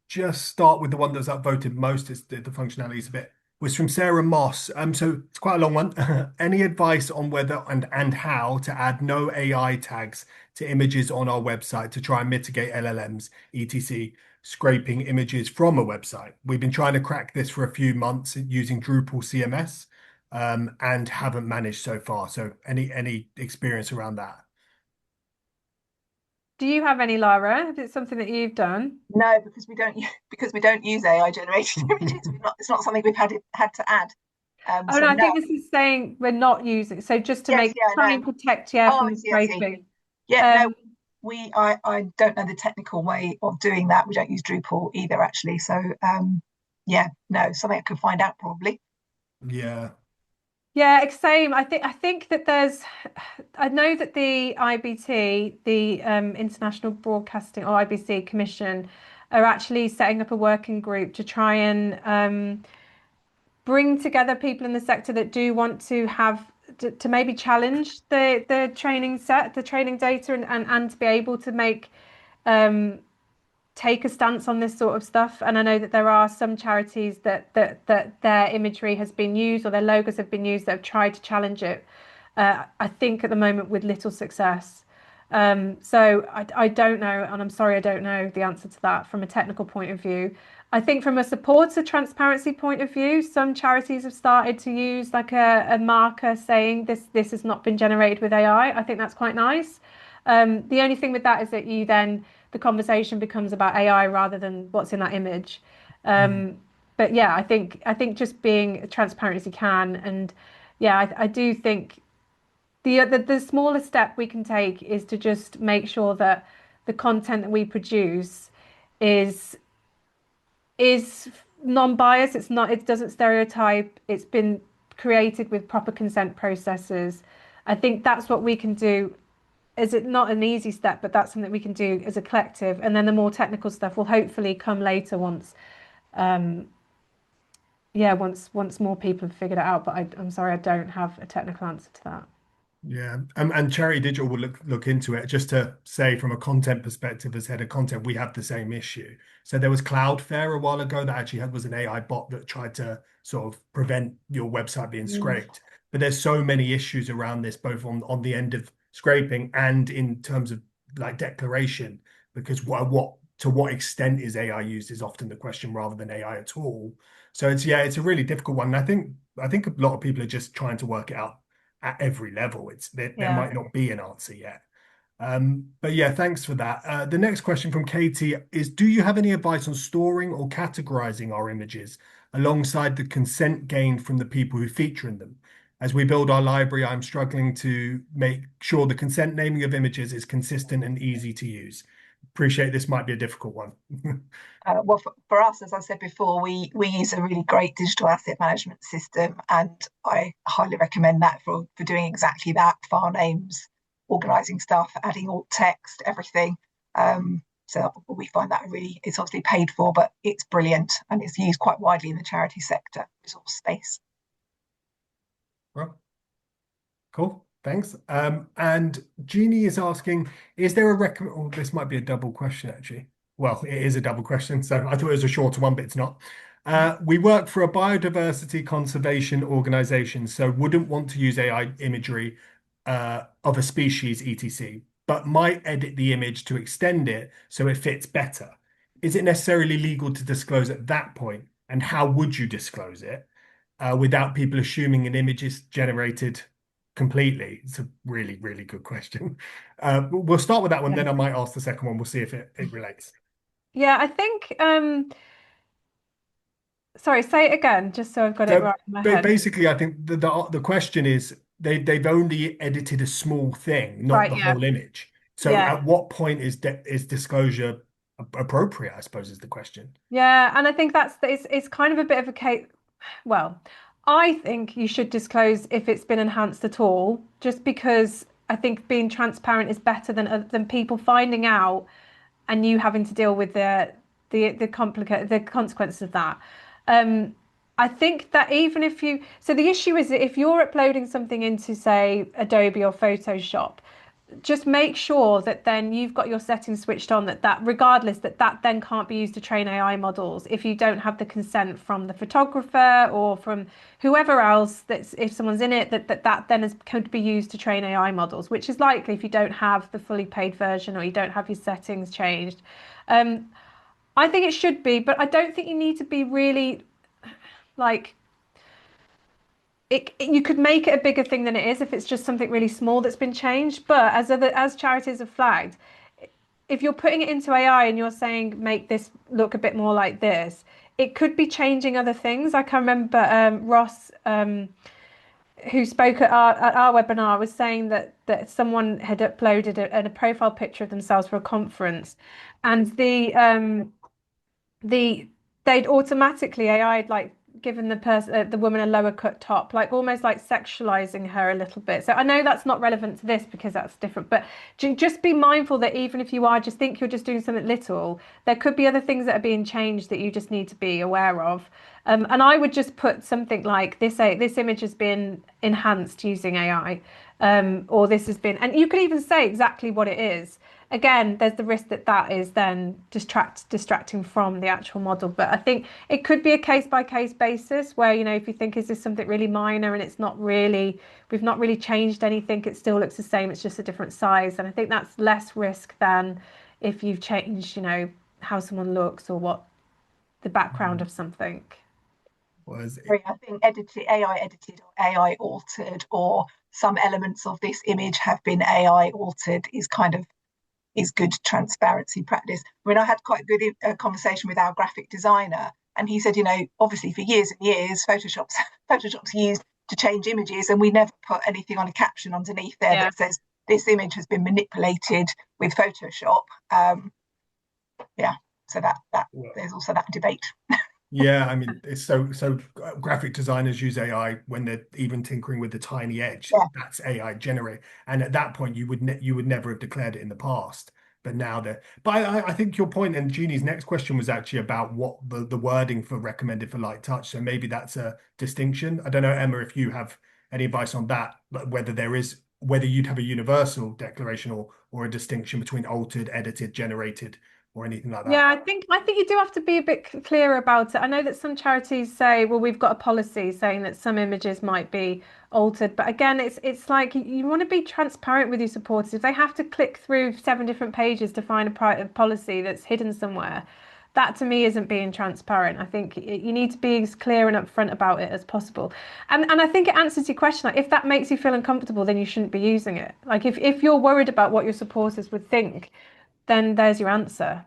just start with the one that's upvoted most. Is the functionality is a bit, was from Sarah Moss. So it's quite a long one. Any advice on whether and how to add no AI tags to images on our website to try and mitigate LLMs, etc., scraping images from a website? We've been trying to crack this for a few months using Drupal CMS and haven't managed so far. So any experience around that?
Do you have any, Lara? Is it something that you've done?
No, because we don't use AI generated images. It's not something we've had to add.
No, I think this is saying we're not using. So just to try and protect from scraping.
Yeah, no, I don't know the technical way of doing that. We don't use Drupal either, actually. So yeah, no, something I could find out probably.
Yeah.
Yeah, same. I think that I know that the IBT, the International Broadcasting or IBC Commission, are actually setting up a working group to try and bring together people in the sector that do want to to maybe challenge the training data and to be able to take a stance on this sort of stuff. And I know that there are some charities that their imagery has been used or their logos have been used that have tried to challenge it. I think at the moment with little success. So I don't know, and I'm sorry I don't know the answer to that from a technical point of view. I think from a supporter transparency point of view, some charities have started to use like a marker saying this has not been generated with AI. I think that's quite nice. The only thing with that is that the conversation becomes about AI rather than what's in that image. But yeah, I think just being transparent as you can, and yeah, I do think the smallest step we can take is to just make sure that the content that we produce is non-biased. It doesn't stereotype. It's been created with proper consent processes. I think that's what we can do. Is it not an easy step, but that's something we can do as a collective, and then the more technical stuff will hopefully come later once more people have figured it out. But I'm sorry, I don't have a technical answer to that.
Yeah, and Cherry Digital will look into it. Just to say, from a content perspective, as head of content, we have the same issue. So there was Cloudflare a while ago that actually was an AI bot that tried to sort of prevent your website being scraped. But there's so many issues around this, both on the end of scraping and in terms of like declaration, because to what extent is AI used is often the question rather than AI at all. So it's a really difficult one. And I think a lot of people are just trying to work it out at every level. There might not be an answer yet. But yeah, thanks for that. The next question from Katie is, do you have any advice on storing or categorizing our images alongside the consent gained from the people who feature in them? As we build our library, I'm struggling to make sure the consent naming of images is consistent and easy to use. Appreciate this might be a difficult one.
Well, for us, as I said before, we use a really great digital asset management system, and I highly recommend that for doing exactly that. File names, organising stuff, adding alt text, everything. So we find that it's obviously paid for, but it's brilliant and it's used quite widely in the charity sector, resource space.
Well, cool. Thanks. And Jeannie is asking, is there a recommend? Oh, this might be a double question, actually. Well, it is a double question, so I thought it was a shorter one, but it's not. We work for a biodiversity conservation organization, so wouldn't want to use AI imagery of a species, etc., but might edit the image to extend it so it fits better. Is it necessarily legal to disclose at that point? And how would you disclose it without people assuming an image is generated completely? It's a really, really good question. We'll start with that one, then I might ask the second one. We'll see if it relates.
Yeah, I think, sorry, say it again, just so I've got it right in my head.
Basically, I think the question is they've only edited a small thing, not
Right,
the
yeah.
whole image. So
Yeah.
at what point is disclosure appropriate, I suppose, is the question.
Yeah, and I think it's kind of a bit of a case. Well, I think you should disclose if it's been enhanced at all, just because I think being transparent is better than people finding out and you having to deal with the consequences of that. I think that even if so the issue is that if you're uploading something into, say, Adobe or Photoshop, just make sure that then you've got your settings switched on, that regardless, that then can't be used to train AI models if you don't have the consent from the photographer or from whoever else, that's if someone's in it, that then could be used to train AI models, which is likely if you don't have the fully paid version or you don't have your settings changed. I think it should be, but I don't think you need to be really like you could make it a bigger thing than it is if it's just something really small that's been changed. But as charities have flagged, if you're putting it into AI and you're saying make this look a bit more like this, it could be changing other things. I can remember Ross, who spoke at our webinar, was saying that someone had uploaded a profile picture of themselves for a conference, and they'd automatically AI had like given the woman a lower cut top, like almost like sexualizing her a little bit. So I know that's not relevant to this because that's different, but just be mindful that even if you think you're just doing something little, there could be other things that are being changed that you just need to be aware of. And I would just put something like this image has been enhanced using AI, or this has been, and you could even say exactly what it is. Again, there's the risk that is then distracting from the actual model. But I think it could be a case by case basis where, if you think, is this something really minor and we've not really changed anything, it still looks the same, it's just a different size. And I think that's less risk than if you've changed, how someone looks or what the background of something.
I think AI edited or AI altered, or some elements of this image have been AI altered is good transparency practice. I mean, I had quite a good conversation with our graphic designer, and he said, obviously for years and years, Photoshop's used to change images, and we never put anything on a caption underneath there that says this image has been manipulated with Photoshop. So that there's also that debate.
Yeah, I mean, it's so graphic designers use AI when they're even tinkering with the tiny edge. Yeah. That's AI generate, and at that point, you would never have declared it in the past. But now but I think your point, and Jeannie's next question was actually about what the wording for recommended for light touch. So maybe that's a distinction. I don't know, Emma, if you have any advice on that, whether you'd have a universal declaration or a distinction between altered, edited, generated, or anything like that.
Yeah, I think you do have to be a bit clearer about it. I know that some charities say, well, we've got a policy saying that some images might be altered, but again, it's like you want to be transparent with your supporters. If they have to click through 7 different pages to find a policy that's hidden somewhere, that to me isn't being transparent. I think you need to be as clear and upfront about it as possible. And I think it answers your question. Like, if that makes you feel uncomfortable, then you shouldn't be using it. Like if you're worried about what your supporters would think, then there's your answer.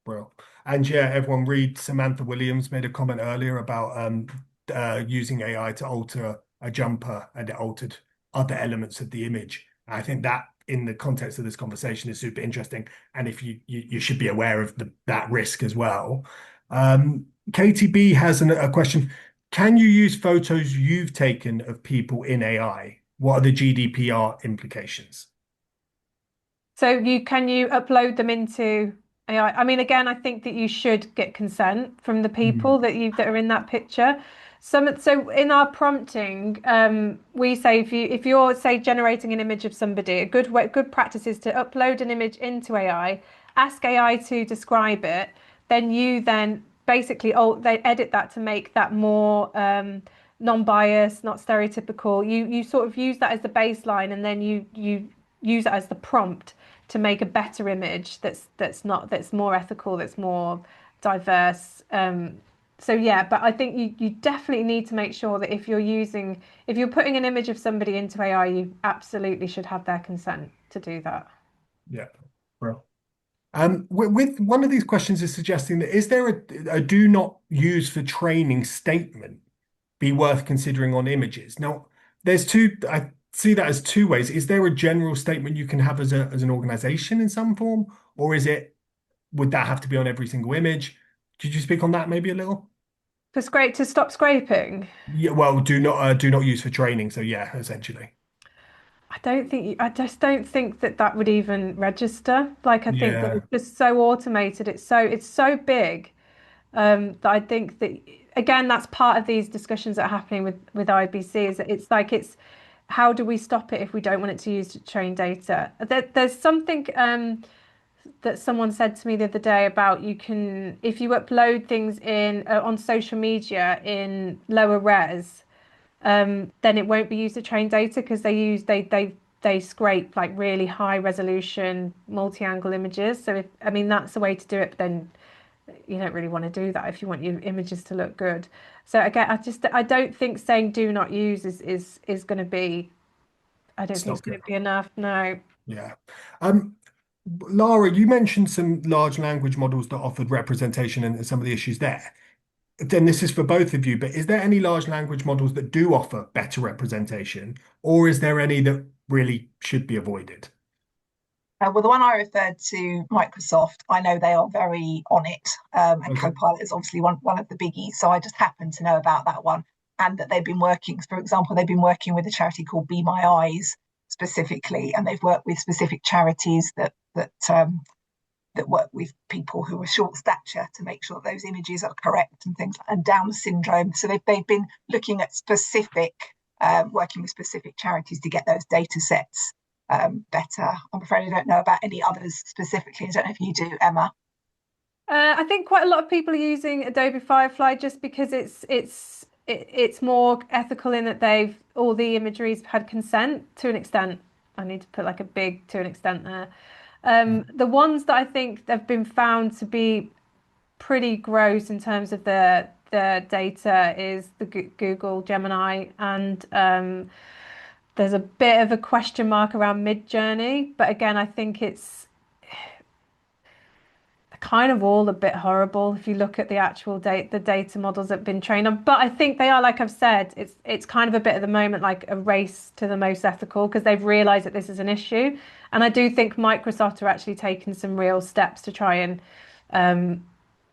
Well, and yeah, everyone read Samantha Williams made a comment earlier about using AI to alter a jumper, and it altered other elements of the image. I think that in the context of this conversation is super interesting, and if you should be aware of that risk as well. Katie B has a question. Can you use photos you've taken of people in AI? what are the GDPR implications?
So can you upload them into AI? I mean, again, I think that you should get consent from the people that are in that picture. So in our prompting, we say if you're say generating an image of somebody, a good practice is to upload an image into AI, ask AI to describe it, then basically they edit that to make that more non-biased, not stereotypical. You sort of use that as the baseline, and then you use it as the prompt to make a better image that's more ethical, that's more diverse. So yeah, but I think you definitely need to make sure that if you're putting an image of somebody into AI, you absolutely should have their consent to do that.
Yeah, well. With one of these questions is suggesting that is there a do not use for training statement be worth considering on images? Now, I see that as two ways. Is there a general statement you can have as an organization in some form, or would that have to be on every single image? Could you speak on that maybe a little?
To stop scraping.
Yeah, well, do not use for training. So yeah, essentially.
I just don't think that would even register. Like I think that
Yeah.
it's just so automated. It's so big that I think that again that's part of these discussions that are happening with IBC is that it's how do we stop it if we don't want it to use to train data? There's something that someone said to me the other day about if you upload things in on social media in lower res, then it won't be used to train data because they scrape like really high resolution multi-angle images. So I mean that's the way to do it, but then you don't really want to do that if you want your images to look good. So again, I don't think saying do not use is going to be. I don't think it's going to be enough. No.
Yeah. Lara, you mentioned some large language models that offered representation and some of the issues there. Then this is for both of you, but is there any large language models that do offer better representation, or is there any that really should be avoided?
Well, the one I referred to, Microsoft, I know they are very on it, and Copilot is obviously one of the biggies. So I just happen to know about that one, and that they've been working. For example, they've been working with a charity called Be My Eyes specifically, and they've worked with specific charities that work with people who are short stature to make sure that those images are correct and things, and Down syndrome. So they've been looking at working with specific charities to get those data sets better. I'm afraid I don't know about any others specifically. I don't know if you do, Emma.
I think quite a lot of people are using Adobe Firefly just because it's more ethical in that all the imagery's had consent to an extent. I need to put like a big to an extent there. The ones that I think have been found to be pretty gross in terms of the data is the Google Gemini, and there's a bit of a question mark around Midjourney, but again, I think it's kind of all a bit horrible if you look at the actual the data models that have been trained on. But I think they are, like I've said, it's kind of a bit at the moment like a race to the most ethical because they've realized that this is an issue. And I do think Microsoft are actually taking some real steps to try and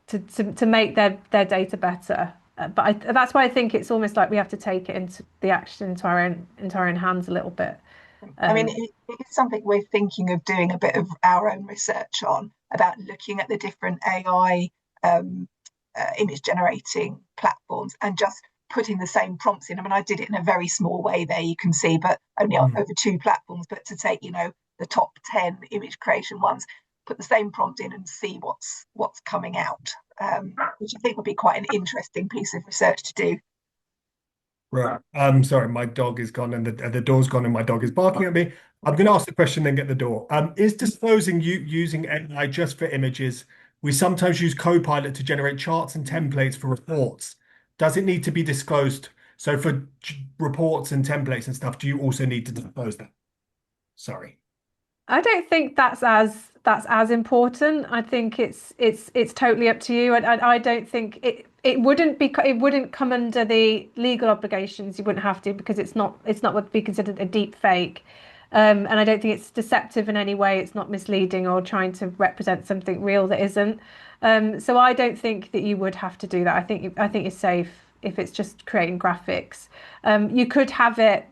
to make their data better. But that's why I think it's almost like we have to take it into the action into our own hands a little bit.
I mean, it is something we're thinking of doing a bit of our own research on, about looking at the different AI image generating platforms and just putting the same prompts in. I mean, I did it in a very small way there, you can see, but only over 2 platforms. But to take, the top 10 image creation ones, put the same prompt in and see what's coming out, which I think would be quite an interesting piece of research to do.
Right. I'm sorry, my dog is gone and the door's gone and my dog is barking at me. I'm going to ask the question, then get the door. Is disclosing using AI just for images? We sometimes use Copilot to generate charts and templates for reports. Does it need to be disclosed? So for reports and templates and stuff, do you also need to disclose that? Sorry.
I don't think that's as important. I think it's totally up to you. I don't think it wouldn't come under the legal obligations. You wouldn't have to because it's not what would be considered a deep fake. And I don't think it's deceptive in any way. It's not misleading or trying to represent something real that isn't. So I don't think that you would have to do that. I think it's safe if it's just creating graphics. You could have it,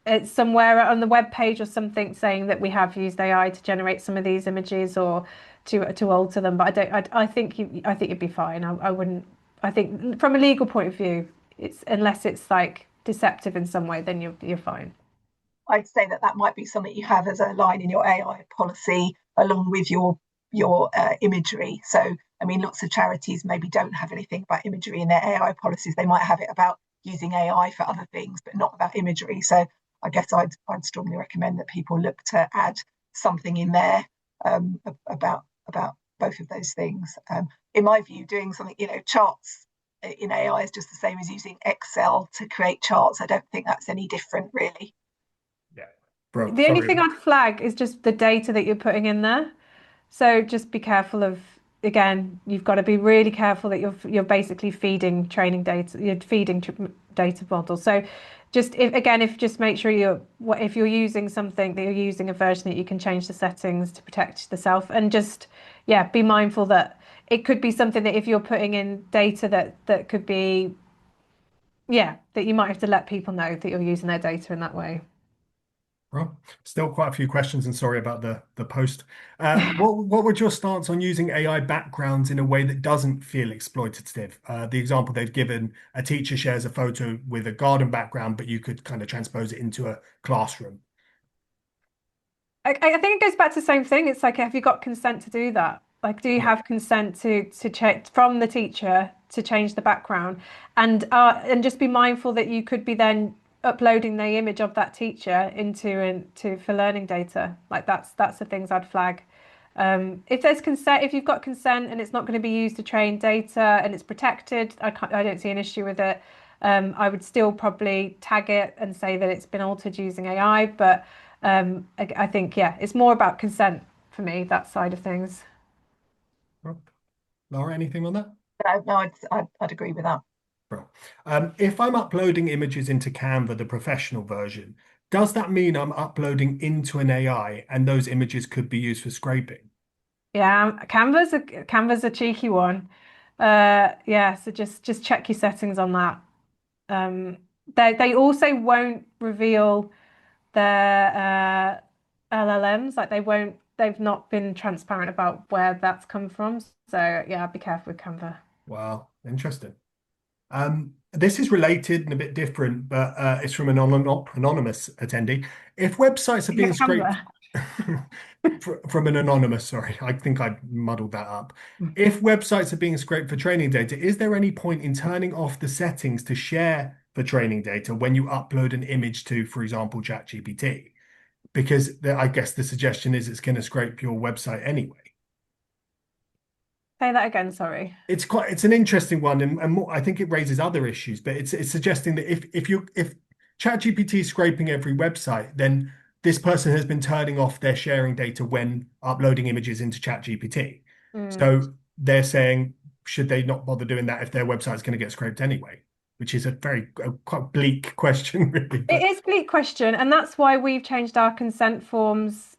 it's somewhere on the web page or something saying that we have used AI to generate some of these images or to alter them. But I think you'd be fine. I wouldn't. I think from a legal point of view, it's unless it's like deceptive in some way, then you're fine.
I'd say that might be something you have as a line in your AI policy along with your imagery. So, I mean, lots of charities maybe don't have anything about imagery in their AI policies. They might have it about using AI for other things, but not about imagery. So, I guess I'd strongly recommend that people look to add something in there about both of those things. In my view, doing something, charts in AI is just the same as using Excel to create charts. I don't think that's any different, really.
Bro,
the only thing I'd flag is just the data that you're putting in there. So just be careful of, again, you've got to be really careful that you're basically feeding training data, you're feeding data models. So just just make sure if you're using something that you're using a version that you can change the settings to protect the self, and just be mindful that it could be something that if you're putting in data that could be that you might have to let people know that you're using their data in that way.
Well, still quite a few questions, and sorry about the post. What would your stance on using AI backgrounds in a way that doesn't feel exploitative? The example they've given, a teacher shares a photo with a garden background, but you could kind of transpose it into a classroom.
I think it goes back to the same thing. It's like, have you got consent to do that? Like, do you have consent to check from the teacher to change the background, and just be mindful that you could be then uploading the image of that teacher for learning data. Like that's the things I'd flag. If there's consent, if you've got consent and it's not going to be used to train data and it's protected, I don't see an issue with it. I would still probably tag it and say that it's been altered using AI, but I think it's more about consent for me, that side of things.
Lara, anything on that?
No, I'd agree with that.
If I'm uploading images into Canva, the professional version, does that mean I'm uploading into an AI and those images could be used for scraping?
Yeah, Canva's a cheeky one. So just check your settings on that. They also won't reveal their LLMs. Like they've not been transparent about where that's come from. So be careful with Canva.
Wow, interesting. This is related and a bit different, but it's from an anonymous attendee. If websites are being scraped from an anonymous, sorry, I think I muddled that up. If websites are being scraped for training data, is there any point in turning off the settings to share for training data when you upload an image to, for example, ChatGPT? Because I guess the suggestion is it's going to scrape your website anyway.
Say that again, sorry.
It's an interesting one, and more, I think it raises other issues, but it's suggesting that if ChatGPT is scraping every website, then this person has been turning off their sharing data when uploading images into ChatGPT. So they're saying, should they not bother doing that if their website's going to get scraped anyway? Which is a quite bleak question, really.
It is a bleak question, and that's why we've changed our consent forms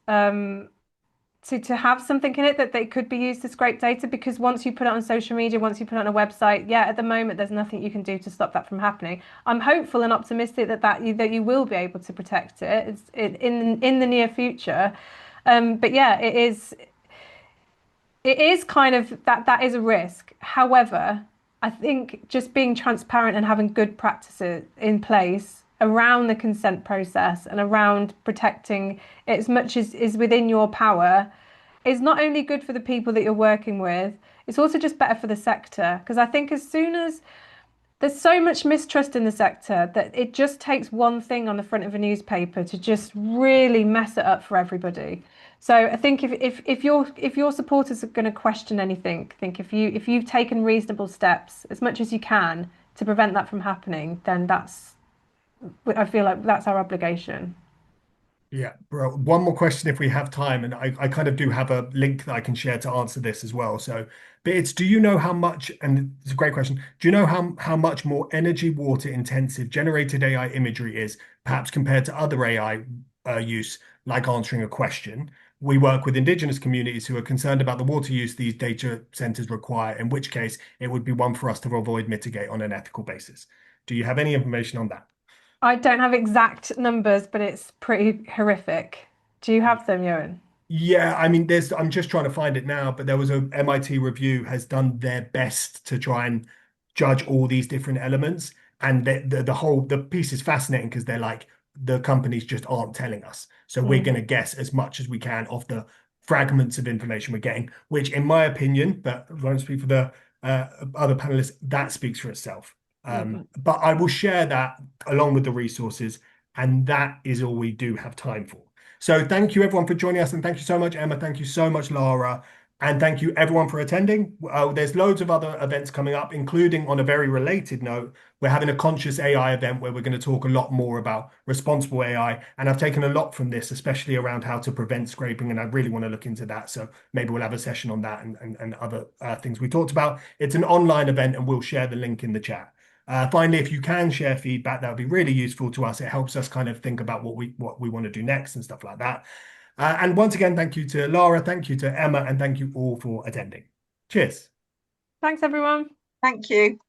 to have something in it that they could be used to scrape data, because once you put it on social media, once you put it on a website, at the moment there's nothing you can do to stop that from happening. I'm hopeful and optimistic that you will be able to protect it in the near future. But it is kind of that is a risk. However, I think just being transparent and having good practices in place around the consent process and around protecting it as much as is within your power is not only good for the people that you're working with, it's also just better for the sector. Because I think as soon as there's so much mistrust in the sector that it just takes one thing on the front of a newspaper to just really mess it up for everybody. So I think if your supporters are going to question anything, I think if you've taken reasonable steps as much as you can to prevent that from happening, then I feel like that's our obligation.
Yeah, bro. One more question if we have time, and I kind of do have a link that I can share to answer this as well. So, but do you know how much, and it's a great question, do you know how much more energy, water intensive generated AI imagery is, perhaps compared to other AI use, like answering a question? We work with Indigenous communities who are concerned about the water use these data centers require, in which case it would be one for us to avoid, mitigate on an ethical basis. Do you have any information on that?
I don't have exact numbers, but it's pretty horrific. Do you have them, Ewan?
Yeah, I mean, I'm just trying to find it now, but there was a MIT review has done their best to try and judge all these different elements. And the piece is fascinating because they're like, the companies just aren't telling us. So we're going to guess as much as we can off the fragments of information we're getting, which in my opinion, but I won't speak for the other panelists, that speaks for itself. But I will share that along with the resources, and that is all we do have time for. So thank you everyone for joining us, and thank you so much, Emma. Thank you so much, Lara. And thank you everyone for attending. There's loads of other events coming up, including on a very related note, we're having a conscious AI event where we're going to talk a lot more about responsible AI. And I've taken a lot from this, especially around how to prevent scraping. And I really want to look into that. So maybe we'll have a session on that and other things we talked about. It's an online event and we'll share the link in the chat. Finally, if you can share feedback, that would be really useful to us. It helps us kind of think about what we want to do next and stuff like that. And once again, thank you to Lara, thank you to Emma, and thank you all for attending. Cheers.
Thanks, everyone.
Thank you.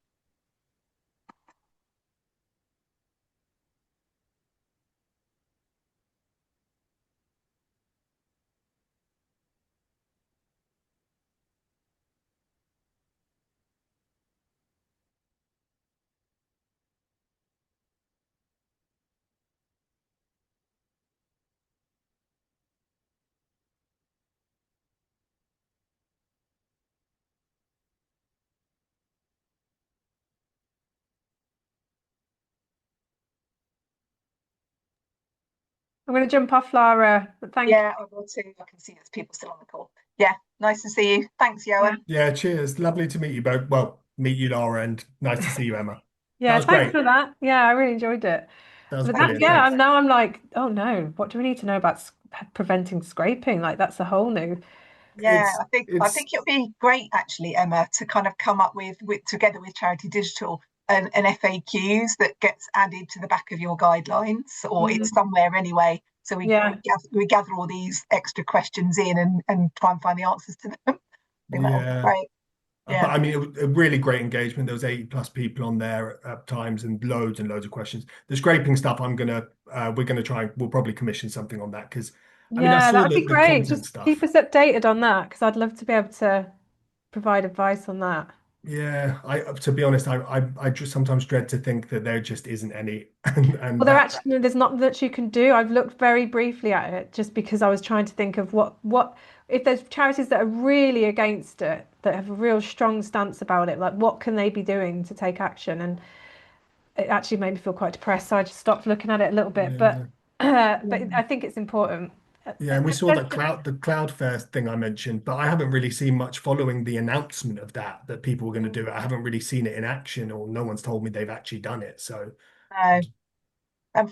I'm going to jump off, Lara. But thank
Yeah, I will too. I can see there's people still on the call. Yeah, nice to see you. Thanks, Yoa.
Yeah, cheers. Lovely to meet you both. Well, meet you, Lara, and nice to see you, Emma.
Yeah,
that was
thanks
great.
for that. Yeah, I really enjoyed it.
That was
But
brilliant.
yeah,
Thanks.
now I'm like, oh no, what do we need to know about preventing scraping? Like that's a whole new.
Yeah, I think it'll be great actually, Emma, to kind of come up with together with Charity Digital an FAQs that gets added to the back of your guidelines, or it's somewhere anyway. So we gather all these extra questions in and try and find the answers to them. I think that'll be great. Yeah.
But I mean, it was a really great engagement. There was 80+ people on there at times and loads of questions. The scraping stuff, we're gonna try. We'll probably commission something on that because I mean, I saw
that'd be
the
great.
content
Just
stuff.
keep us updated on that because I'd love to be able to provide advice on that.
Yeah, to be honest, I just sometimes dread to think that there just isn't any. And
Well, there's not much you can do. I've looked very briefly at it just because I was trying to think of what if there's charities that are really against it, that have a real strong stance about it, like what can they be doing to take action? And it actually made me feel quite depressed, so I just stopped looking at it a little bit. But I think it's important.
Yeah, and we saw that Cloudflare thing I mentioned, but I haven't really seen much following the announcement of that people were going to do it. I haven't really seen it in action, or no one's told me they've actually done it. So,
and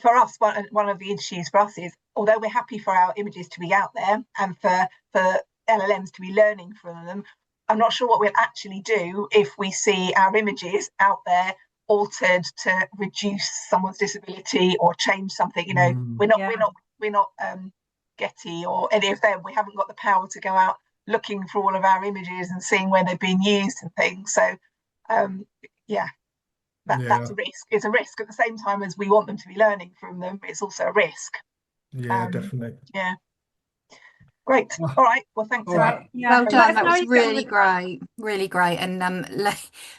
for us, one of the issues for us is, although we're happy for our images to be out there and for LLMs to be learning from them, I'm not sure what we'll actually do if we see our images out there altered to reduce someone's disability or change something. You know, we're not Getty or any of them. We haven't got the power to go out looking for all of our images and seeing where they've been used and things. So, that's a risk. It's a risk at the same time as we want them to be learning from them. It's also a risk.
Yeah, definitely.
Yeah. Great. All right. Well, thanks.
Well done. That was really great. Really great. And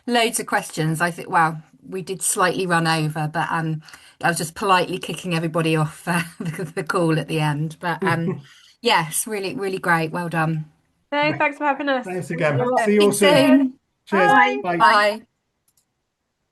loads of questions. I think, well, we did slightly run over, but I was just politely kicking everybody off the call at the end. But yes, really, really great. Well done.
Hey, thanks for having us.
Thanks again. See you all soon. Cheers.
Bye.
Bye.
Bye.